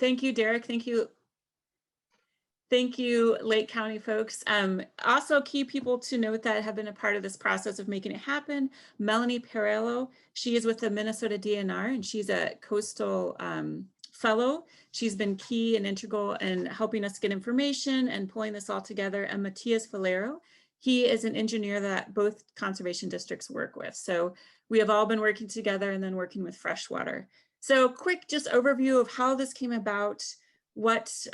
Thank you, Derek. Thank you. Thank you, Lake County folks. Also key people to note that have been a part of this process of making it happen. Melanie Perello, she is with the Minnesota DNR and she's a coastal fellow. She's been key and integral in helping us get information and pulling this all together. And Matias Valero, he is an engineer that both conservation districts work with. So we have all been working together and then working with FreshWater. So quick just overview of how this came about, why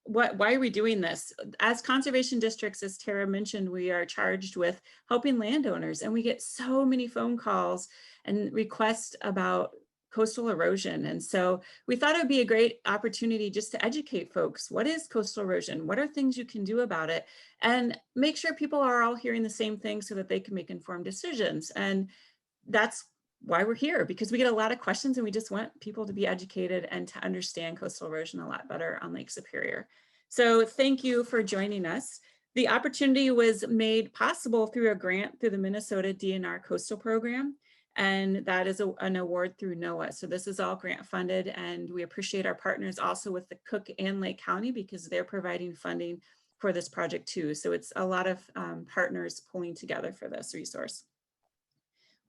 are we doing this? As conservation districts, as Tara mentioned, we are charged with helping landowners, and we get so many phone calls and requests about coastal erosion. And so we thought it would be a great opportunity just to educate folks. What is coastal erosion? What are things you can do about it? And make sure people are all hearing the same thing so that they can make informed decisions. And that's why we're here, because we get a lot of questions and we just want people to be educated and to understand coastal erosion a lot better on Lake Superior. So thank you for joining us. The opportunity was made possible through a grant through the Minnesota DNR Coastal Program, and that is an award through NOAA. So this is all grant funded, and we appreciate our partners also with the Cook and Lake County because they're providing funding for this project too. So it's a lot of partners pulling together for this resource.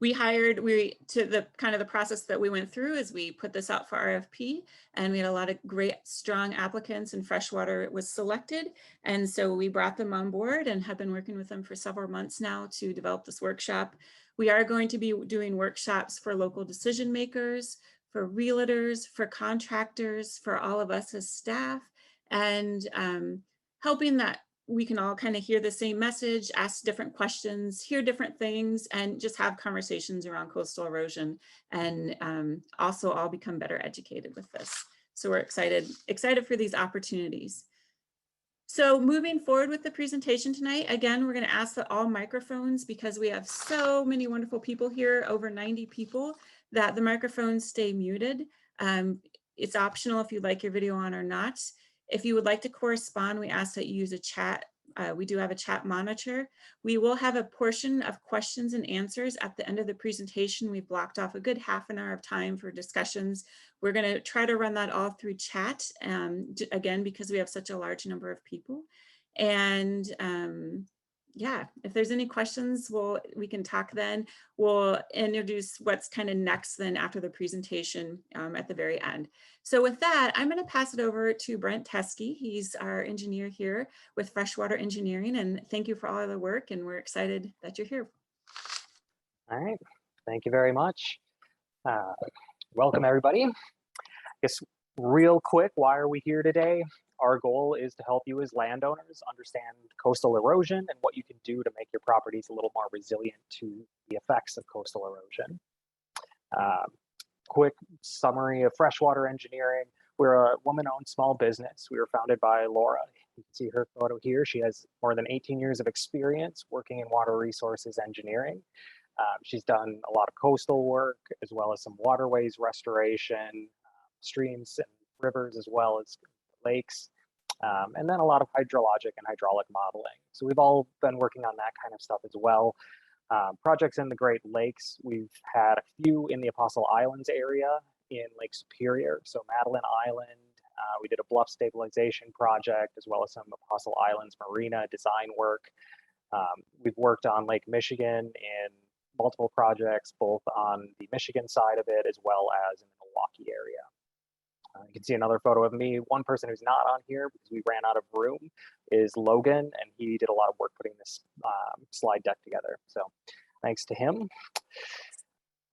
The process that we went through is we put this out for RFP, and we had a lot of great, strong applicants, and FreshWater was selected. And so we brought them on board and have been working with them for several months now to develop this workshop. We are going to be doing workshops for local decision makers, for realtors, for contractors, for all of us as staff, and helping that we can all kind of hear the same message, ask different questions, hear different things, and just have conversations around coastal erosion, and also all become better educated with this. So we're excited for these opportunities. So moving forward with the presentation tonight, again, we're going to ask that all microphones, because we have so many wonderful people here, over 90 people, that the microphones stay muted. It's optional if you'd like your video on or not. If you would like to correspond, we ask that you use a chat. We do have a chat monitor. We will have a portion of questions and answers at the end of the presentation. We've blocked off a good half an hour of time for discussions. We're going to try to run that all through chat, again, because we have such a large number of people. And yeah, if there's any questions, we can talk then. We'll introduce what's kind of next then after the presentation at the very end. So with that, I'm going to pass it over to Brent Teske. He's our engineer here with FreshWater Engineering, and thank you for all of the work, and we're excited that you're here. All right, thank you very much. Welcome everybody. I guess real quick, why are we here today? Our goal is to help you as landowners understand coastal erosion and what you can do to make your properties a little more resilient to the effects of coastal erosion. Quick summary of FreshWater Engineering. We're a woman-owned small business. We were founded by Laura. You can see her photo here. She has more than 18 years of experience working in water resources engineering. She's done a lot of coastal work, as well as some waterways restoration, streams and rivers, as well as lakes, and then a lot of hydrologic and hydraulic modeling. So we've all been working on that kind of stuff as well. Projects in the Great Lakes, we've had a few in the Apostle Islands area in Lake Superior. So Madeline Island, we did a bluff stabilization project, as well as some Apostle Islands marina design work. We've worked on Lake Michigan in multiple projects, both on the Michigan side of it, as well as in the Milwaukee area. You can see another photo of me. One person who's not on here because we ran out of room is Logan, and he did a lot of work putting this slide deck together. So thanks to him.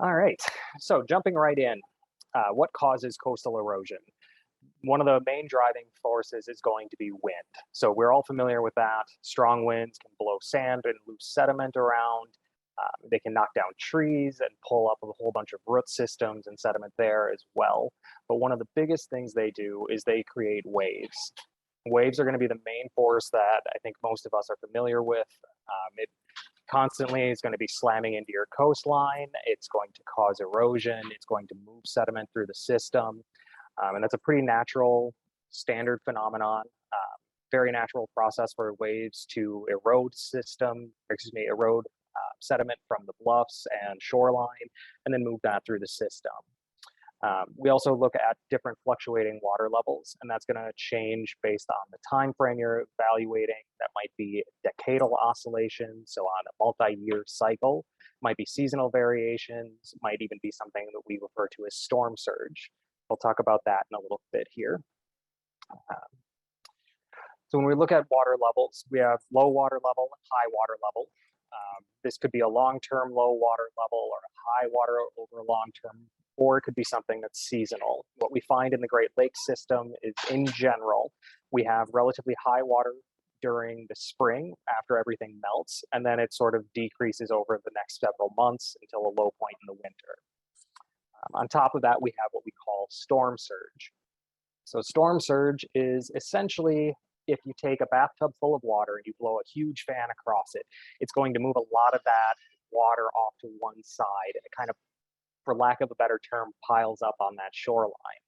All right, so jumping right in, what causes coastal erosion? One of the main driving forces is going to be wind. So we're all familiar with that. Strong winds can blow sand and loose sediment around. They can knock down trees and pull up a whole bunch of root systems and sediment there as well. But one of the biggest things they do is they create waves. Waves are going to be the main force that I think most of us are familiar with. It constantly is going to be slamming into your coastline. It's going to cause erosion. It's going to move sediment through the system. And that's a pretty natural, standard phenomenon. Very natural process for waves to erode sediment from the bluffs and shoreline, and then move that through the system. We also look at different fluctuating water levels, and that's going to change based on the time frame you're evaluating. That might be decadal oscillations, so on a multi-year cycle, might be seasonal variations, might even be something that we refer to as storm surge. We'll talk about that in a little bit here. So when we look at water levels, we have low water level and high water level. This could be a long-term low water level or a high water over long-term, or it could be something that's seasonal. What we find in the Great Lakes system is, in general, we have relatively high water during the spring after everything melts, and then it sort of decreases over the next several months until a low point in the winter. On top of that, we have what we call storm surge. So storm surge is essentially if you take a bathtub full of water and you blow a huge fan across it, it's going to move a lot of that water off to one side, and it kind of, for lack of a better term, piles up on that shoreline.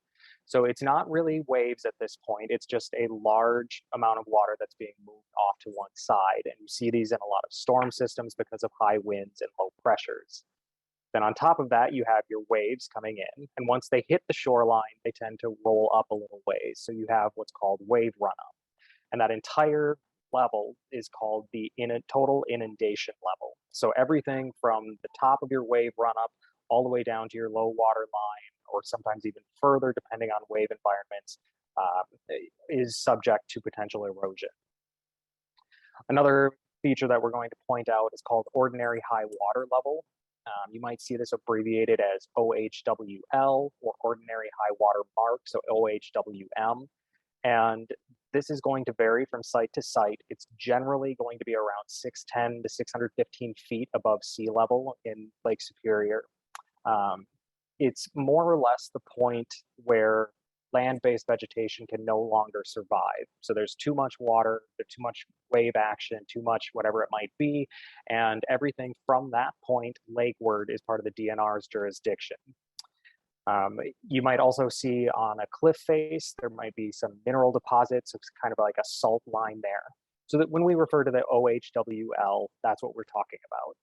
So it's not really waves at this point, it's just a large amount of water that's being moved off to one side. And you see these in a lot of storm systems because of high winds and low pressures. Then on top of that, you have your waves coming in. And once they hit the shoreline, they tend to roll up a little ways. So you have what's called wave runoff. And that entire level is called the total inundation level. So everything from the top of your wave run up all the way down to your low water line, or sometimes even further, depending on wave environments, is subject to potential erosion. Another feature that we're going to point out is called ordinary high water level. You might see this abbreviated as OHWL, or ordinary high water mark, so OHWM. And this is going to vary from site to site. It's generally going to be around 610 to 615 feet above sea level in Lake Superior. It's more or less the point where land-based vegetation can no longer survive. So there's too much water, there's too much wave action, too much whatever it might be, and everything from that point lakeward is part of the DNR's jurisdiction. You might also see on a cliff face, there might be some mineral deposits. So it's kind of like a salt line there. So that when we refer to the OHWL, that's what we're talking about.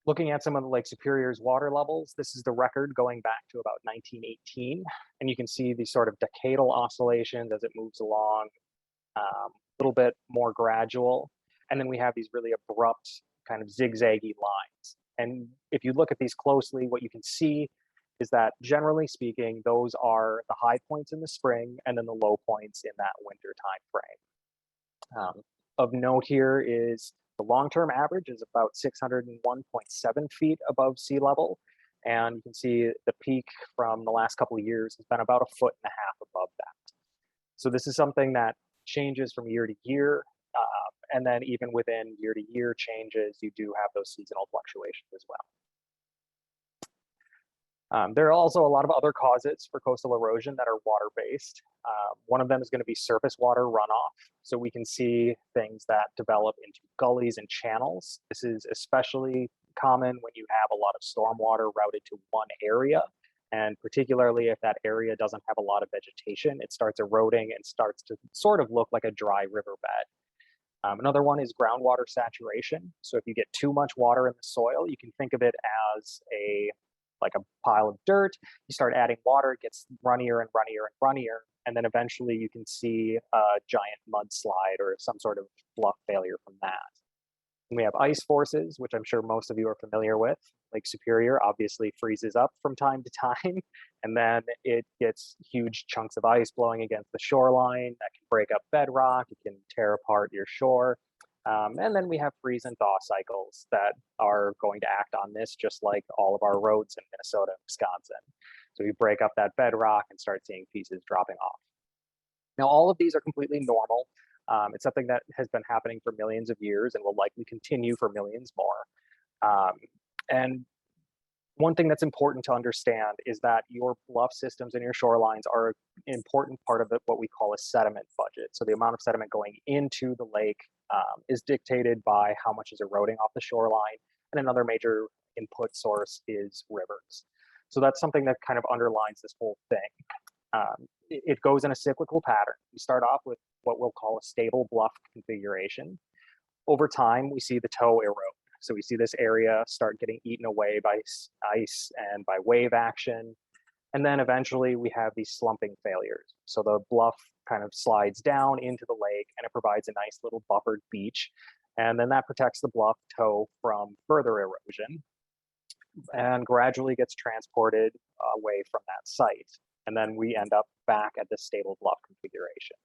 Looking at some of the Lake Superior's water levels, this is the record going back to about 1918. And you can see these sort of decadal oscillations as it moves along, a little bit more gradual. And then we have these really abrupt kind of zigzaggy lines. And if you look at these closely, what you can see is that generally speaking, those are the high points in the spring and then the low points in that winter time frame. Of note here is the long-term average is about 601.7 feet above sea level. And you can see the peak from the last couple of years has been about 1.5 feet above that. So this is something that changes from year to year. And then even within year-to-year changes, you do have those seasonal fluctuations as well. There are also a lot of other causes for coastal erosion that are water-based. One of them is going to be surface water runoff. So we can see things that develop into gullies and channels. This is especially common when you have a lot of stormwater routed to one area. And particularly if that area doesn't have a lot of vegetation, it starts eroding and starts to sort of look like a dry riverbed. Another one is groundwater saturation. So if you get too much water in the soil, you can think of it as like a pile of dirt. You start adding water, it gets runnier and runnier and runnier, and then eventually you can see a giant mudslide or some sort of bluff failure from that. And we have ice forces, which I'm sure most of you are familiar with. Lake Superior obviously freezes up from time to time, and then it gets huge chunks of ice blowing against the shoreline that can break up bedrock, it can tear apart your shore. And then we have freeze and thaw cycles that are going to act on this, just like all of our roads in Minnesota and Wisconsin. So you break up that bedrock and start seeing pieces dropping off. Now, all of these are completely normal. It's something that has been happening for millions of years and will likely continue for millions more. And one thing that's important to understand is that your bluff systems and your shorelines are an important part of what we call a sediment budget. So the amount of sediment going into the lake is dictated by how much is eroding off the shoreline. And another major input source is rivers. So that's something that kind of underlines this whole thing. It goes in a cyclical pattern. We start off with what we'll call a stable bluff configuration. Over time, we see the toe erode. So we see this area start getting eaten away by ice and by wave action. And then eventually we have these slumping failures. So the bluff kind of slides down into the lake and it provides a nice little buffered beach. And then that protects the bluff toe from further erosion and gradually gets transported away from that site. And then we end up back at the stable bluff configuration.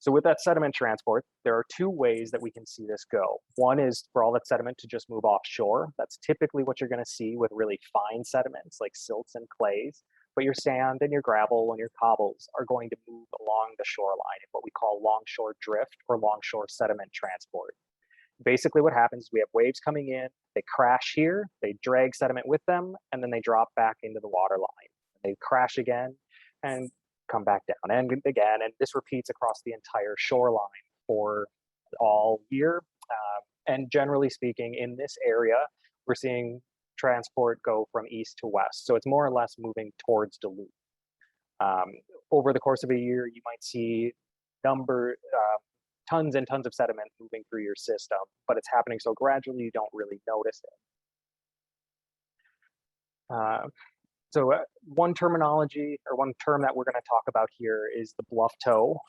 So with that sediment transport, there are two ways that we can see this go. One is for all that sediment to just move offshore. That's typically what you're going to see with really fine sediments like silts and clays. But your sand and your gravel and your cobbles are going to move along the shoreline in what we call longshore drift or longshore sediment transport. Basically what happens is we have waves coming in, they crash here, they drag sediment with them, and then they drop back into the water line. They crash again and come back down and again, and this repeats across the entire shoreline for all year. And generally speaking, in this area, we're seeing transport go from east to west. So it's more or less moving towards Duluth. Over the course of a year, you might see tons and tons of sediment moving through your system, but it's happening so gradually you don't really notice it. So one terminology or one term that we're going to talk about here is the bluff toe.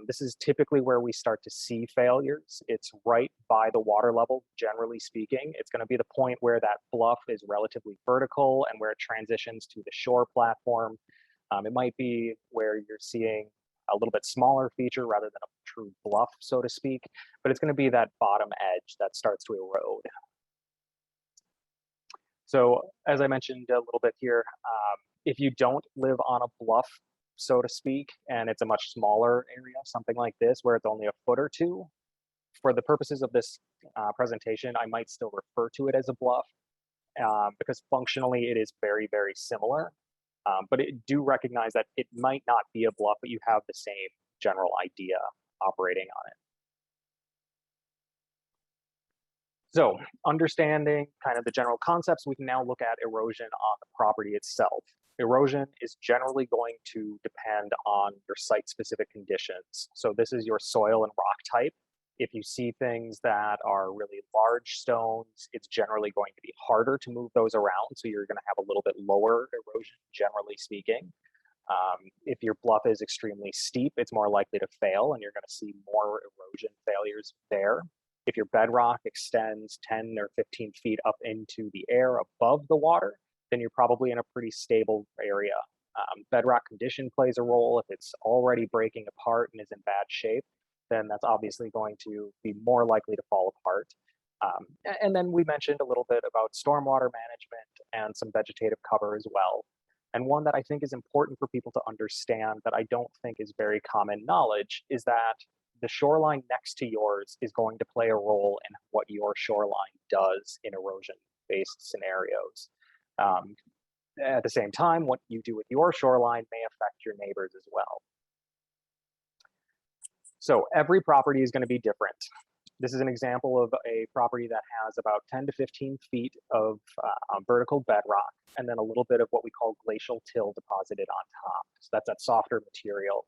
This is typically where we start to see failures. It's right by the water level, generally speaking. It's going to be the point where that bluff is relatively vertical and where it transitions to the shore platform. It might be where you're seeing a little bit smaller feature rather than a true bluff, so to speak, but it's going to be that bottom edge that starts to erode. So as I mentioned a little bit here, if you don't live on a bluff, so to speak, and it's a much smaller area, something like this, where it's only a foot or two, for the purposes of this presentation, I might still refer to it as a bluff because functionally it is very, very similar. But do recognize that it might not be a bluff, but you have the same general idea operating on it. So understanding kind of the general concepts, we can now look at erosion on the property itself. Erosion is generally going to depend on your site-specific conditions. So this is your soil and rock type. If you see things that are really large stones, it's generally going to be harder to move those around. So you're going to have a little bit lower erosion, generally speaking. If your bluff is extremely steep, it's more likely to fail, and you're going to see more erosion failures there. If your bedrock extends 10 or 15 feet up into the air above the water, then you're probably in a pretty stable area. Bedrock condition plays a role. If it's already breaking apart and is in bad shape, then that's obviously going to be more likely to fall apart. And then we mentioned a little bit about stormwater management and some vegetative cover as well. And one that I think is important for people to understand that I don't think is very common knowledge is that the shoreline next to yours is going to play a role in what your shoreline does in erosion-based scenarios. At the same time, what you do with your shoreline may affect your neighbors as well. So every property is going to be different. This is an example of a property that has about 10 to 15 feet of vertical bedrock, and then a little bit of what we call glacial till deposited on top. So that's that softer material.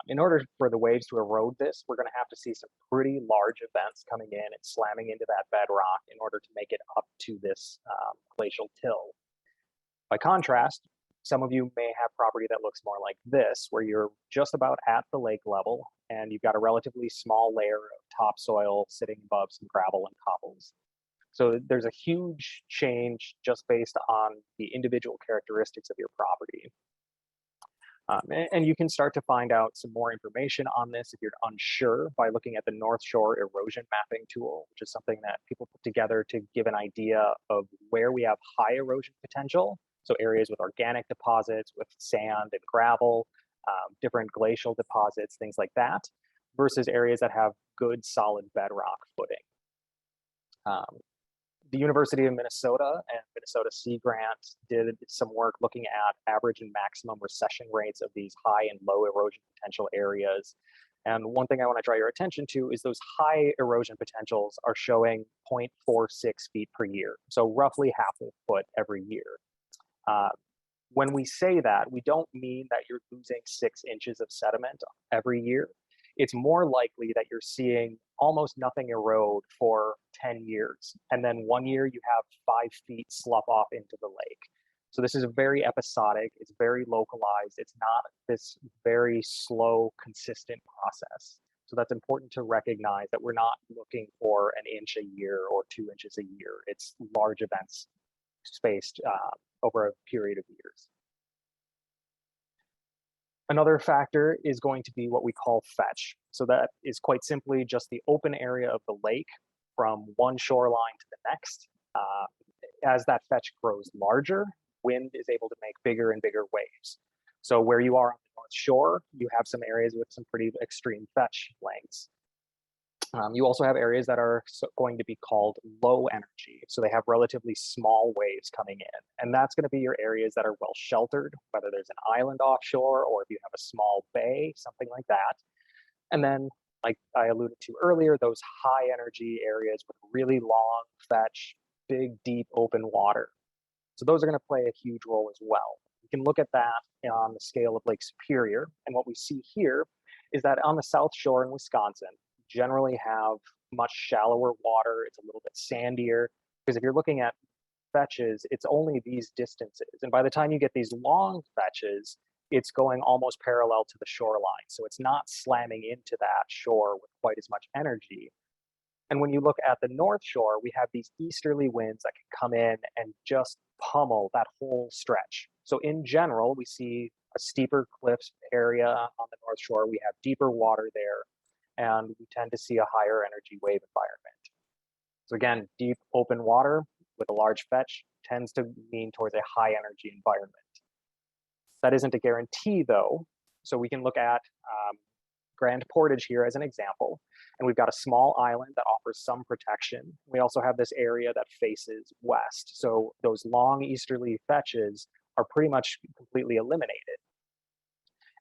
In order for the waves to erode this, we're going to have to see some pretty large events coming in and slamming into that bedrock in order to make it up to this glacial till. By contrast, some of you may have property that looks more like this, where you're just about at the lake level and you've got a relatively small layer of topsoil sitting above some gravel and cobbles. So there's a huge change just based on the individual characteristics of your property. And you can start to find out some more information on this if you're unsure by looking at the North Shore Erosion Mapping tool, which is something that people put together to give an idea of where we have high erosion potential. So areas with organic deposits, with sand and gravel, different glacial deposits, things like that, versus areas that have good solid bedrock footing. The University of Minnesota and Minnesota Sea Grant did some work looking at average and maximum recession rates of these high and low erosion potential areas. And one thing I want to draw your attention to is those high erosion potentials are showing 0.46 feet per year, so roughly half a foot every year. When we say that, we don't mean that you're losing 6 inches of sediment every year. it's more likely that you're seeing almost nothing erode for 10 years. And then 1 year you have 5 feet slough off into the lake. So this is very episodic, it's very localized, it's not this very slow, consistent process. So that's important to recognize that we're not looking for an inch a year or 2 inches a year. It's large events spaced over a period of years. Another factor is going to be what we call fetch. So that is quite simply just the open area of the lake from one shoreline to the next. As that fetch grows larger, wind is able to make bigger and bigger waves. So where you are on the North Shore, you have some areas with some pretty extreme fetch lengths. You also have areas that are going to be called low energy. So they have relatively small waves coming in. And that's going to be your areas that are well sheltered, whether there's an island offshore or if you have a small bay, something like that. And then, like I alluded to earlier, those high energy areas with really long fetch, big, deep open water. So those are going to play a huge role as well. You can look at that on the scale of Lake Superior. And what we see here is that on the South Shore in Wisconsin, generally have much shallower water. It's a little bit sandier, because if you're looking at fetches, it's only these distances. And by the time you get these long fetches, it's going almost parallel to the shoreline. So it's not slamming into that shore with quite as much energy. And when you look at the North Shore, we have these easterly winds that can come in and just pummel that whole stretch. So in general, we see a steeper cliffs area on the North Shore. We have deeper water there, and we tend to see a higher energy wave environment. So again, deep open water with a large fetch tends to lean towards a high energy environment. That isn't a guarantee though. So we can look at Grand Portage here as an example, and we've got a small island that offers some protection. We also have this area that faces west. So those long easterly fetches are pretty much completely eliminated.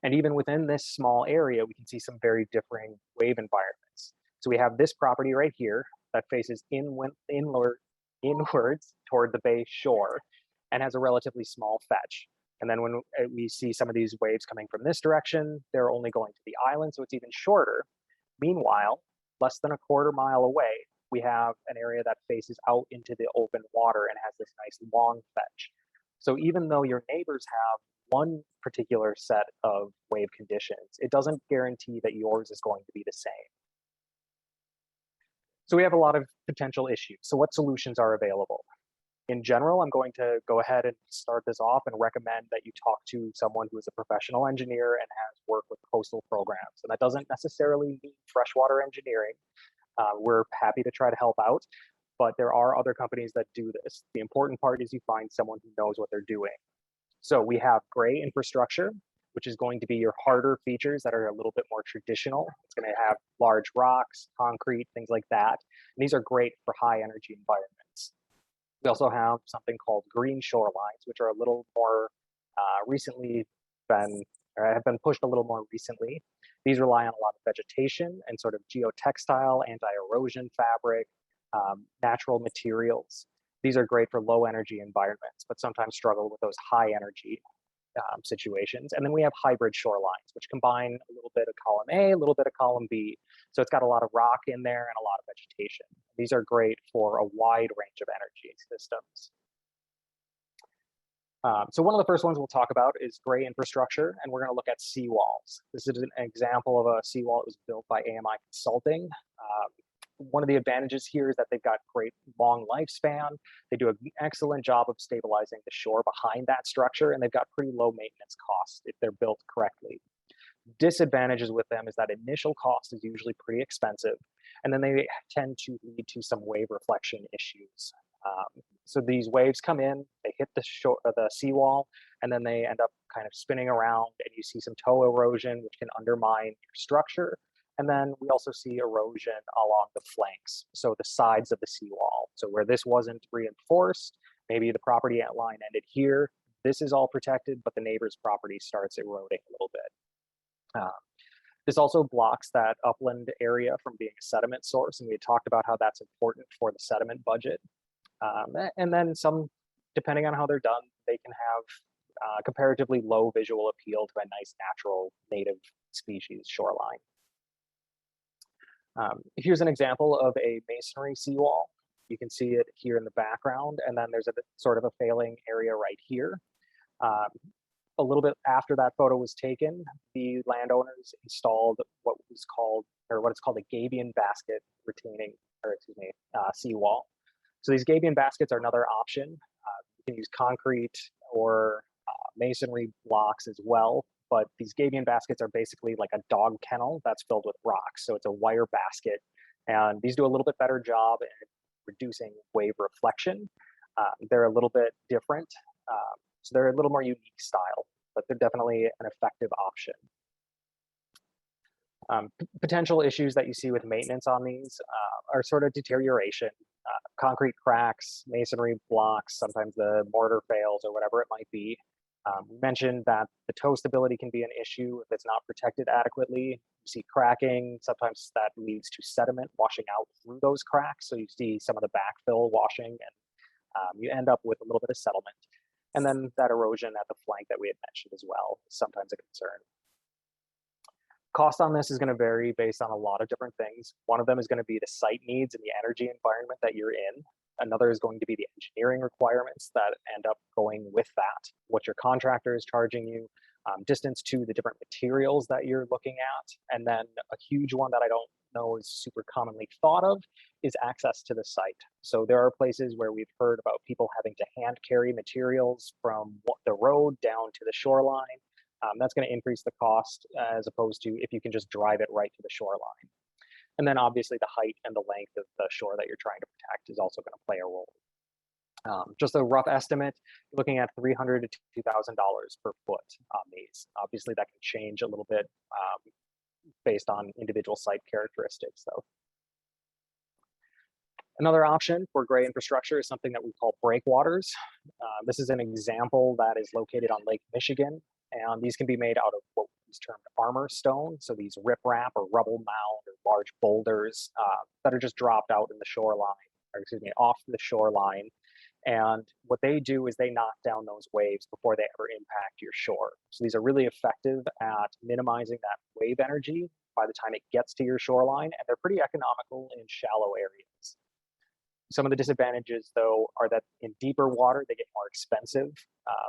And even within this small area, we can see some very differing wave environments. So we have this property right here that faces inwards toward the bay shore and has a relatively small fetch. And then when we see some of these waves coming from this direction, they're only going to the island, so it's even shorter. Meanwhile, less than a quarter mile away, we have an area that faces out into the open water and has this nice long fetch. So even though your neighbors have one particular set of wave conditions, it doesn't guarantee that yours is going to be the same. So we have a lot of potential issues. So what solutions are available? In general, I'm going to go ahead and start this off and recommend that you talk to someone who is a professional engineer and has worked with coastal programs. And that doesn't necessarily mean freshwater engineering. We're happy to try to help out, but there are other companies that do this. The important part is you find someone who knows what they're doing. So we have gray infrastructure, which is going to be your harder features that are a little bit more traditional. It's going to have large rocks, concrete, things like that. And these are great for high energy environments. We also have something called green shorelines, which are a little more have been pushed a little more recently. These rely on a lot of vegetation and sort of geotextile, anti-erosion fabric, natural materials. These are great for low energy environments, but sometimes struggle with those high energy situations. And then we have hybrid shorelines, which combine a little bit of column A, a little bit of column B. So it's got a lot of rock in there and a lot of vegetation. These are great for a wide range of energy systems. So one of the first ones we'll talk about is gray infrastructure, and we're going to look at seawalls. This is an example of a seawall that was built by AMI Consulting. One of the advantages here is that they've got great long lifespan. They do an excellent job of stabilizing the shore behind that structure, and they've got pretty low maintenance costs if they're built correctly. Disadvantages with them is that initial cost is usually pretty expensive, and then they tend to lead to some wave reflection issues. So these waves come in, they hit the seawall, and then they end up kind of spinning around, and you see some toe erosion, which can undermine your structure. And then we also see erosion along the flanks, so the sides of the seawall. So where this wasn't reinforced, maybe the property line ended here, this is all protected, but the neighbor's property starts eroding a little bit. This also blocks that upland area from being a sediment source, and we had talked about how that's important for the sediment budget. And then some, depending on how they're done, they can have comparatively low visual appeal to a nice natural native species shoreline. Here's an example of a masonry seawall. You can see it here in the background, and then there's a sort of a failing area right here. Um, a little bit after that photo was taken, the landowners installed what it's called a gabion basket retaining, or excuse me, seawall. So these gabion baskets are another option. You can use concrete or masonry blocks as well, but these gabion baskets are basically like a dog kennel that's filled with rocks. So it's a wire basket, and these do a little bit better job at reducing wave reflection. They're a little bit different. So they're a little more unique style, but they're definitely an effective option. Potential issues that you see with maintenance on these are sort of deterioration, concrete cracks, masonry blocks, sometimes the mortar fails or whatever it might be. We mentioned that the toe stability can be an issue if it's not protected adequately. You see cracking, sometimes that leads to sediment washing out through those cracks. So you see some of the backfill washing, and you end up with a little bit of settlement. And then that erosion at the flank that we had mentioned as well is sometimes a concern. Cost on this is going to vary based on a lot of different things. One of them is going to be the site needs and the energy environment that you're in. Another is going to be the engineering requirements that end up going with that, what your contractor is charging you, distance to the different materials that you're looking at. And then a huge one that I don't know is super commonly thought of is access to the site. So there are places where we've heard about people having to hand carry materials from the road down to the shoreline. That's going to increase the cost as opposed to if you can just drive it right to the shoreline. And then obviously the height and the length of the shore that you're trying to protect is also going to play a role. Just a rough estimate, looking at $300 to $2,000 per foot on these. Obviously that can change a little bit based on individual site characteristics though. Another option for gray infrastructure is something that we call breakwaters. This is an example that is located on Lake Michigan, and these can be made out of what is termed armor stone. So these riprap or rubble mound or large boulders that are just dropped out in the shoreline, or excuse me, off the shoreline. And what they do is they knock down those waves before they ever impact your shore. So these are really effective at minimizing that wave energy by the time it gets to your shoreline, and they're pretty economical in shallow areas. Some of the disadvantages, though, are that in deeper water, they get more expensive.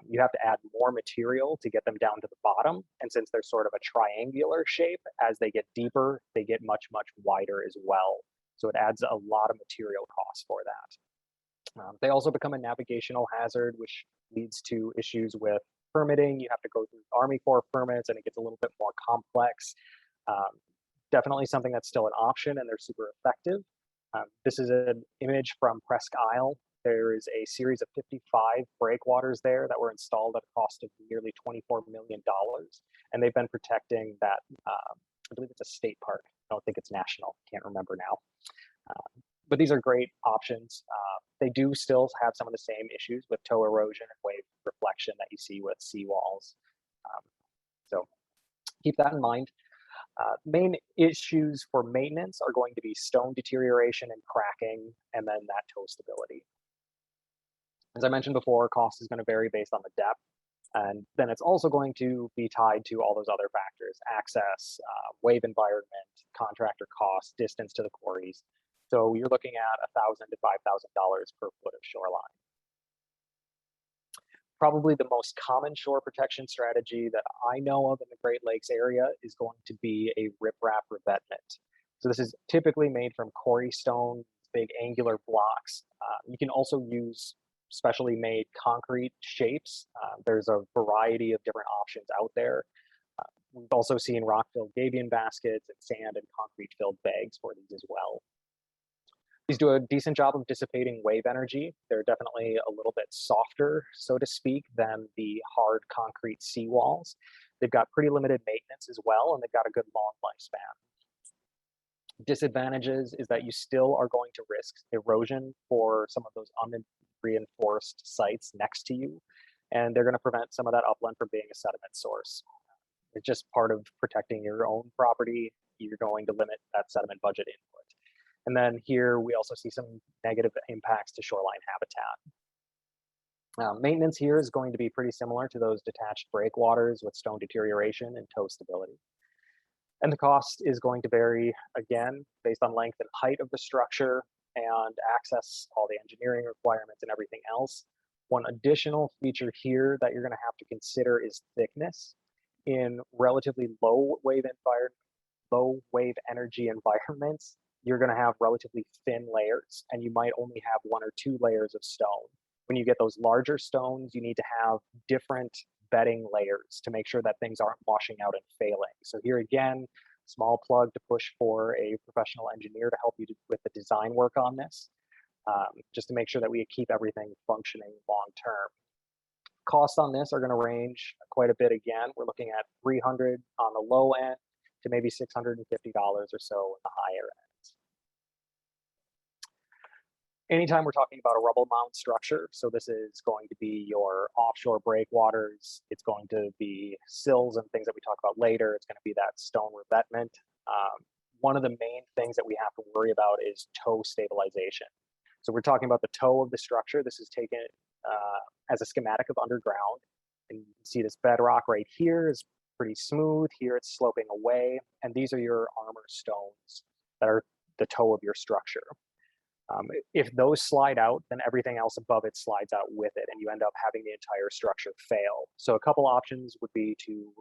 You have to add more material to get them down to the bottom. And since they're sort of a triangular shape, as they get deeper, they get much, much wider as well. So it adds a lot of material costs for that. They also become a navigational hazard, which leads to issues with permitting. You have to go through Army Corps permits, and it gets a little bit more complex. Definitely something that's still an option, and they're super effective. This is an image from Presque Isle. There is a series of 55 breakwaters there that were installed at a cost of nearly $24 million. And they've been protecting that, I believe it's a state park. I don't think it's national, can't remember now. But these are great options. They do still have some of the same issues with toe erosion and wave reflection that you see with seawalls. So keep that in mind. Main issues for maintenance are going to be stone deterioration and cracking, and then that toe stability. As I mentioned before, cost is going to vary based on the depth, and then it's also going to be tied to all those other factors: access, wave environment, contractor costs, distance to the quarries. So you're looking at $1,000 to $5,000 per foot of shoreline. Probably the most common shore protection strategy that I know of in the Great Lakes area is going to be a riprap revetment. So this is typically made from quarry stone, big angular blocks. You can also use specially made concrete shapes. There's a variety of different options out there. We've also seen rock-filled gabion baskets and sand and concrete-filled bags for these as well. These do a decent job of dissipating wave energy. They're definitely a little bit softer, so to speak, than the hard concrete seawalls. They've got pretty limited maintenance as well, and they've got a good long lifespan. Disadvantages is that you still are going to risk erosion for some of those unreinforced sites next to you, and they're going to prevent some of that upland from being a sediment source. It's just part of protecting your own property. You're going to limit that sediment budget input. And then here we also see some negative impacts to shoreline habitat. Maintenance here is going to be pretty similar to those detached breakwaters with stone deterioration and toe stability. And the cost is going to vary, again, based on length and height of the structure and access, all the engineering requirements and everything else. One additional feature here that you're going to have to consider is thickness. In relatively low wave energy environments, you're going to have relatively thin layers, and you might only have 1 or 2 layers of stone. When you get those larger stones, you need to have different bedding layers to make sure that things aren't washing out and failing. So here again, small plug to push for a professional engineer to help you with the design work on this, just to make sure that we keep everything functioning long term. Costs on this are going to range quite a bit. Again, we're looking at $300 on the low end to maybe $650 or so in the higher end. Anytime we're talking about a rubble mound structure, so this is going to be your offshore breakwaters, it's going to be sills and things that we talk about later, it's going to be that stone revetment. One of the main things that we have to worry about is toe stabilization. So we're talking about the toe of the structure. This is taken as a schematic of underground. And you can see this bedrock right here is pretty smooth. Here it's sloping away. And these are your armor stones that are the toe of your structure. If those slide out, then everything else above it slides out with it, and you end up having the entire structure fail. So a couple options would be to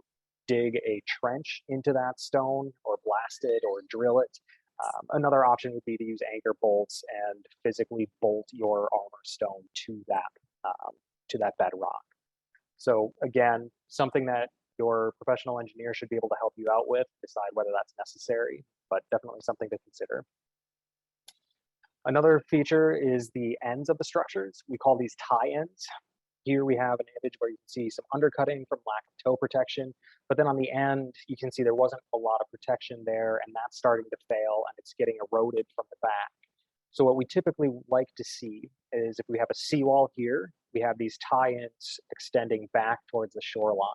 dig a trench into that stone, or blast it, or drill it. Another option would be to use anchor bolts and physically bolt your armor stone to that bedrock. So again, something that your professional engineer should be able to help you out with, decide whether that's necessary, but definitely something to consider. Another feature is the ends of the structures. We call these tie-ins. Here we have an image where you can see some undercutting from lack of toe protection, but then on the end, you can see there wasn't a lot of protection there, and that's starting to fail, and it's getting eroded from the back. So what we typically like to see is if we have a seawall here, we have these tie-ins extending back towards the shoreline.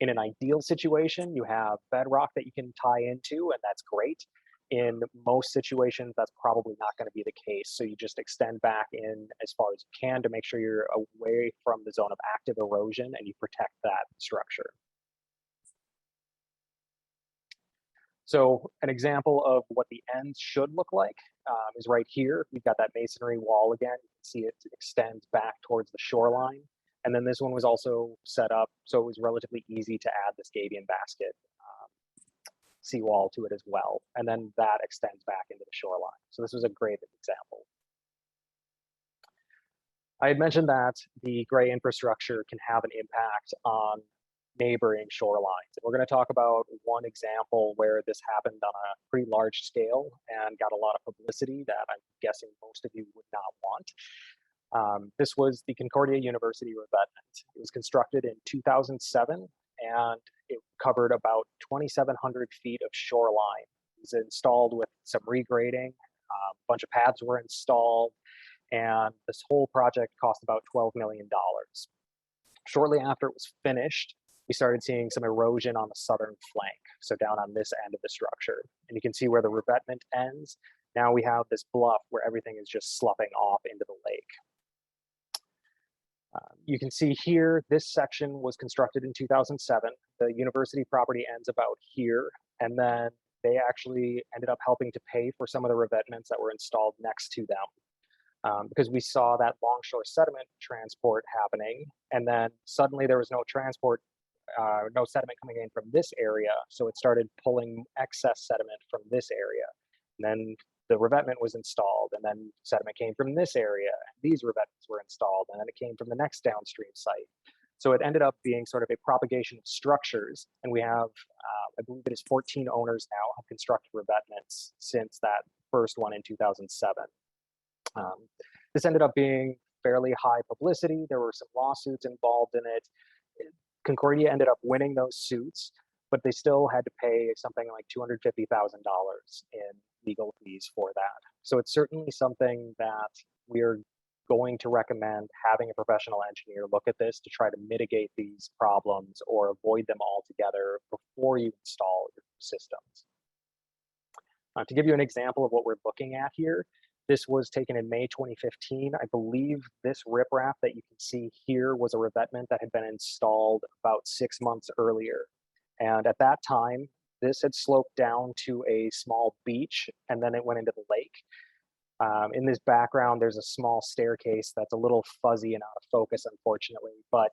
In an ideal situation, you have bedrock that you can tie into, and that's great. In most situations, that's probably not going to be the case. So you just extend back in as far as you can to make sure you're away from the zone of active erosion and you protect that structure. So an example of what the ends should look like is right here. We've got that masonry wall again. You can see it extends back towards the shoreline. And then this one was also set up so it was relatively easy to add this gabion basket seawall to it as well. And then that extends back into the shoreline. So this was a great example. I had mentioned that the gray infrastructure can have an impact on neighboring shorelines. And we're going to talk about one example where this happened on a pretty large scale and got a lot of publicity that I'm guessing most of you would not want. This was the Concordia University revetment. It was constructed in 2007, and it covered about 2,700 feet of shoreline. It was installed with some regrading, a bunch of pads were installed, and this whole project cost about $12 million. Shortly after it was finished, we started seeing some erosion on the southern flank, so down on this end of the structure. And you can see where the revetment ends. Now we have this bluff where everything is just sloughing off into the lake. You can see here, this section was constructed in 2007. The university property ends about here, and then they actually ended up helping to pay for some of the revetments that were installed next to them. Because we saw that longshore sediment transport happening, and then suddenly there was no transport, no sediment coming in from this area, so it started pulling excess sediment from this area. And then the revetment was installed, and then sediment came from this area, and these revetments were installed, and then it came from the next downstream site. So it ended up being sort of a propagation of structures, and we have, I believe it is 14 owners now have constructed revetments since that first one in 2007. This ended up being fairly high publicity. There were some lawsuits involved in it. Concordia ended up winning those suits, but they still had to pay something like $250,000 in legal fees for that. So it's certainly something that we're going to recommend having a professional engineer look at this to try to mitigate these problems or avoid them altogether before you install your systems. To give you an example of what we're looking at here, this was taken in May 2015. I believe this riprap that you can see here was a revetment that had been installed about 6 months earlier. And at that time, This had sloped down to a small beach, and then it went into the lake. In this background, there's a small staircase that's a little fuzzy and out of focus, unfortunately, but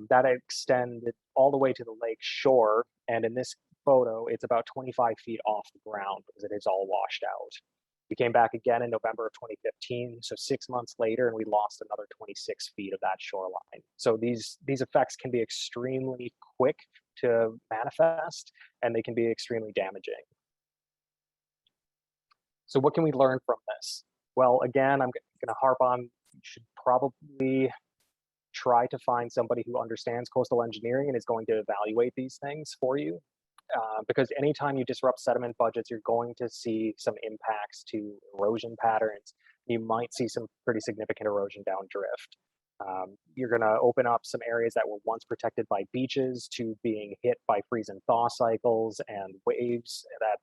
that extended all the way to the lake shore. And in this photo, it's about 25 feet off the ground because it is all washed out. We came back again in November of 2015, so 6 months later, and we lost another 26 feet of that shoreline. So these effects can be extremely quick to manifest, and they can be extremely damaging. So what can we learn from this? Well, again, I'm going to harp on, you should probably try to find somebody who understands coastal engineering and is going to evaluate these things for you. Because anytime you disrupt sediment budgets, you're going to see some impacts to erosion patterns. You might see some pretty significant erosion down drift. You're going to open up some areas that were once protected by beaches to being hit by freeze and thaw cycles and waves that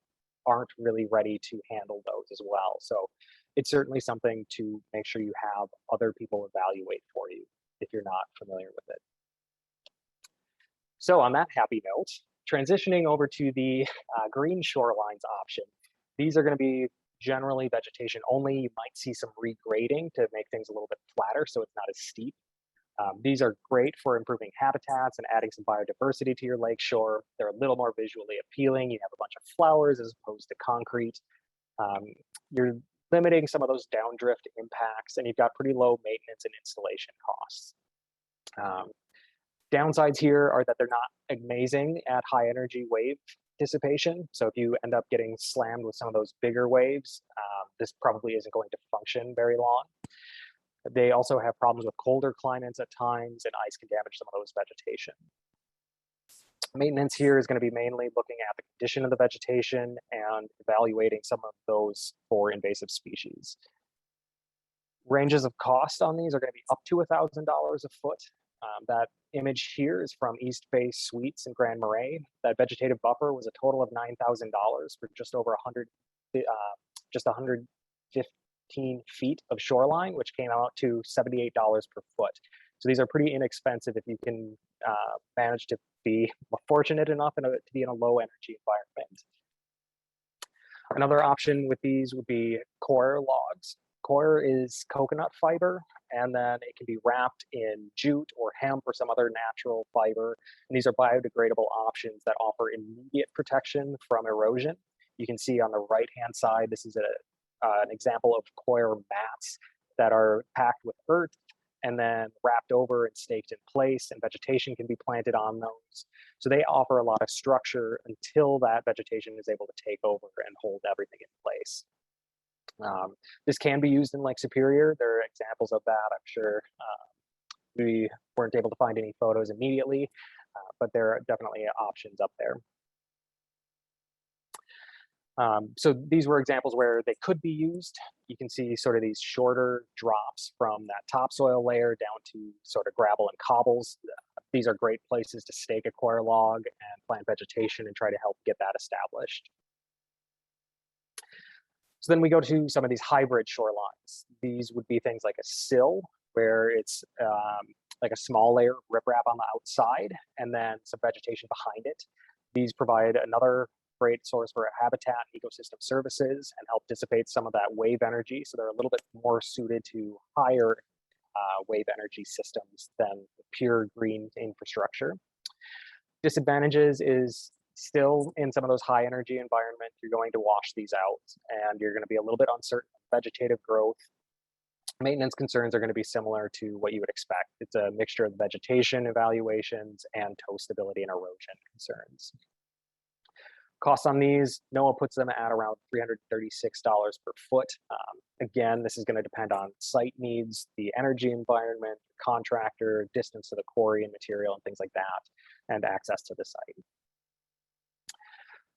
aren't really ready to handle those as well. So it's certainly something to make sure you have other people evaluate for you if you're not familiar with it. So on that happy note, transitioning over to the green shorelines option. These are going to be generally vegetation only. You might see some regrading to make things a little bit flatter so it's not as steep. These are great for improving habitats and adding some biodiversity to your lakeshore. They're a little more visually appealing. You have a bunch of flowers as opposed to concrete. You're limiting some of those downdrift impacts, and you've got pretty low maintenance and installation costs. Downsides here are that they're not amazing at high energy wave dissipation. So if you end up getting slammed with some of those bigger waves, this probably isn't going to function very long. They also have problems with colder climates at times, and ice can damage some of those vegetation. Maintenance here is going to be mainly looking at the condition of the vegetation and evaluating some of those for invasive species. Ranges of cost on these are going to be up to $1,000 a foot. That image here is from East Bay Suites in Grand Marais. That vegetative buffer was a total of $9,000 for just over 115 feet of shoreline, which came out to $78 per foot. So these are pretty inexpensive if you can manage to be fortunate enough to be in a low energy environment. Another option with these would be coir logs. Coir is coconut fiber, and then it can be wrapped in jute or hemp or some other natural fiber. And these are biodegradable options that offer immediate protection from erosion. You can see on the right-hand side, this is an example of coir mats that are packed with earth and then wrapped over and staked in place, and vegetation can be planted on those. So they offer a lot of structure until that vegetation is able to take over and hold everything in place. This can be used in Lake Superior. There are examples of that. I'm sure we weren't able to find any photos immediately, but there are definitely options up there. So these were examples where they could be used. You can see sort of these shorter drops from that topsoil layer down to sort of gravel and cobbles. These are great places to stake a coir log and plant vegetation and try to help get that established. So then we go to some of these hybrid shorelines. These would be things like a sill, where it's like a small layer of riprap on the outside and then some vegetation behind it. These provide another great source for habitat and ecosystem services and help dissipate some of that wave energy. So they're a little bit more suited to higher wave energy systems than pure green infrastructure. Disadvantages is still in some of those high energy environments, you're going to wash these out and you're going to be a little bit uncertain of vegetative growth. Maintenance concerns are going to be similar to what you would expect. It's a mixture of vegetation evaluations and tow stability and erosion concerns. Costs on these, NOAA puts them at around $336 per foot. Again, this is going to depend on site needs, the energy environment, contractor, distance to the quarry and material and things like that, and access to the site.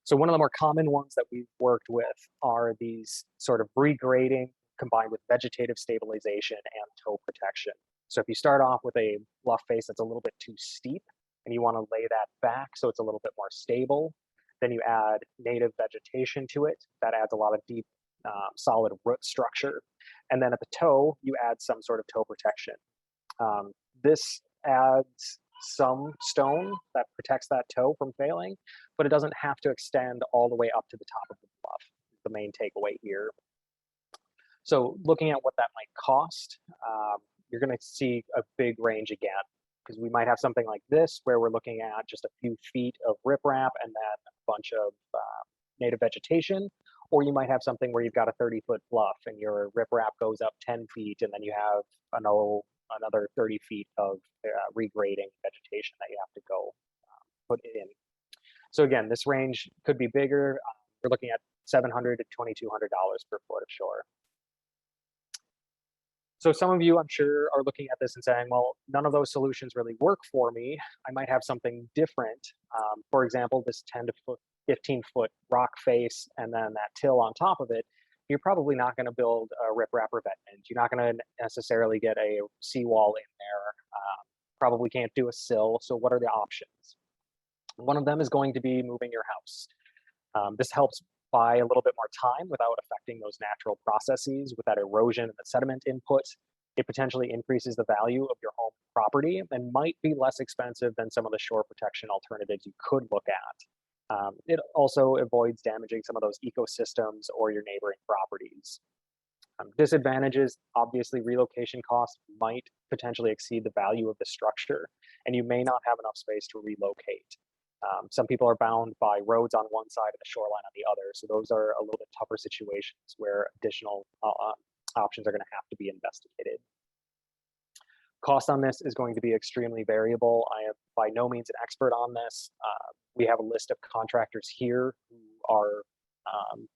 So one of the more common ones that we've worked with are these sort of regrading combined with vegetative stabilization and tow protection. So if you start off with a bluff face that's a little bit too steep and you want to lay that back so it's a little bit more stable, then you add native vegetation to it. That adds a lot of deep, solid root structure. And then at the toe, you add some sort of toe protection. This adds some stone that protects that toe from failing, but it doesn't have to extend all the way up to the top of the bluff. The main takeaway here. So looking at what that might cost, you're going to see a big range again, because we might have something like this where we're looking at just a few feet of riprap and then a bunch of native vegetation, or you might have something where you've got a 30-foot bluff and your riprap goes up 10 feet and then you have another 30 feet of regrading vegetation that you have to go put in. So again, this range could be bigger. We're looking at $700 to $2,200 per foot of shore. So some of you, I'm sure, are looking at this and saying, well, none of those solutions really work for me. I might have something different. For example, this 10 to 15-foot rock face and then that till on top of it. You're probably not going to build a riprap revetment. You're not going to necessarily get a seawall in there. Probably can't do a sill. So what are the options? One of them is going to be moving your house. This helps buy a little bit more time without affecting those natural processes with that erosion and the sediment input. It potentially increases the value of your home property and might be less expensive than some of the shore protection alternatives you could look at. It also avoids damaging some of those ecosystems or your neighboring properties. Disadvantages, obviously relocation costs might potentially exceed the value of the structure, and you may not have enough space to relocate. Some people are bound by roads on one side and the shoreline on the other, so those are a little bit tougher situations where additional options are going to have to be investigated. Cost on this is going to be extremely variable. I am by no means an expert on this. We have a list of contractors here who are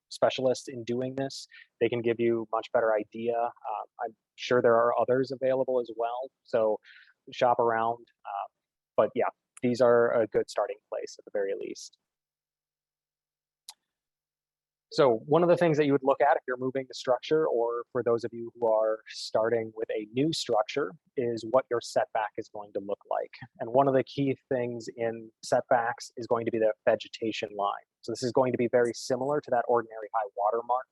specialists in doing this. They can give you a much better idea. I'm sure there are others available as well, so shop around. But yeah, these are a good starting place at the very least. So one of the things that you would look at if you're moving the structure, or for those of you who are starting with a new structure, is what your setback is going to look like. And one of the key things in setbacks is going to be the vegetation line. So this is going to be very similar to that ordinary high water mark.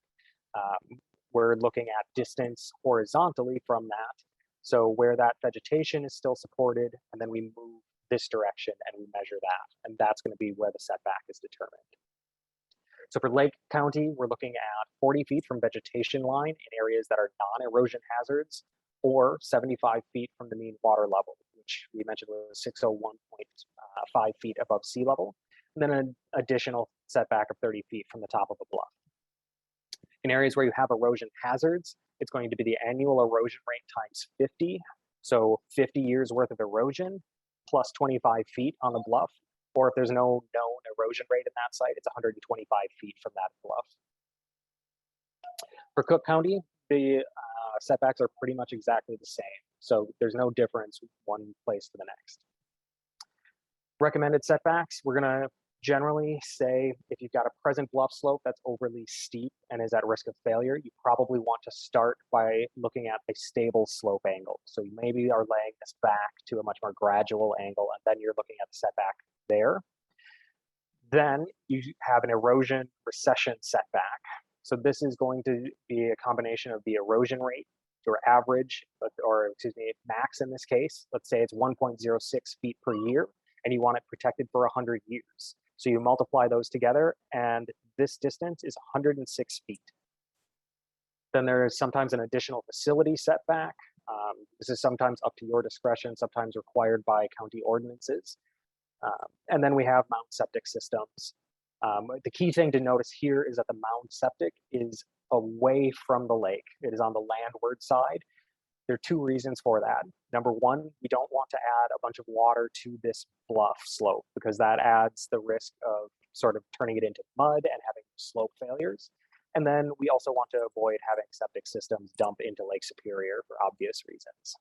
We're looking at distance horizontally from that. So where that vegetation is still supported, and then we move this direction and we measure that. And that's going to be where the setback is determined. So for Lake County, we're looking at 40 feet from vegetation line in areas that are non-erosion hazards, or 75 feet from the mean water level, which we mentioned was 601.5 feet above sea level, and then an additional setback of 30 feet from the top of a bluff. In areas where you have erosion hazards, it's going to be the annual erosion rate times 50. So 50 years worth of erosion plus 25 feet on the bluff. Or if there's no known erosion rate in that site, it's 125 feet from that bluff. For Cook County, the setbacks are pretty much exactly the same. So there's no difference one place to the next. Recommended setbacks, we're gonna generally say if you've got a present bluff slope that's overly steep and is at risk of failure, you probably want to start by looking at a stable slope angle. So you maybe are laying this back to a much more gradual angle, and then you're looking at the setback there. Then you have an erosion recession setback. So this is going to be a combination of the erosion rate, your average, or excuse me, max in this case. Let's say it's 1.06 feet per year, and you want it protected for 100 years. So you multiply those together, and this distance is 106 feet. Then there is sometimes an additional facility setback. This is sometimes up to your discretion, sometimes required by county ordinances. And then we have mound septic systems. The key thing to notice here is that the mound septic is away from the lake. It is on the landward side. There are two reasons for that. Number one, we don't want to add a bunch of water to this bluff slope because that adds the risk of sort of turning it into mud and having slope failures. And then we also want to avoid having septic systems dump into Lake Superior for obvious reasons.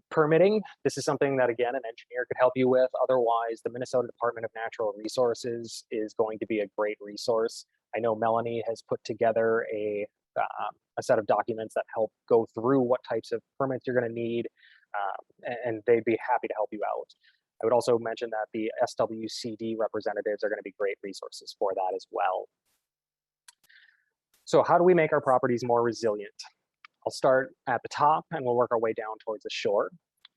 Permitting, this is something that, again, an engineer could help you with. Otherwise, the Minnesota Department of Natural Resources is going to be a great resource. I know Melanie has put together a set of documents that help go through what types of permits you're going to need, and they'd be happy to help you out. I would also mention that the SWCD representatives are going to be great resources for that as well. So how do we make our properties more resilient? I'll start at the top and we'll work our way down towards the shore.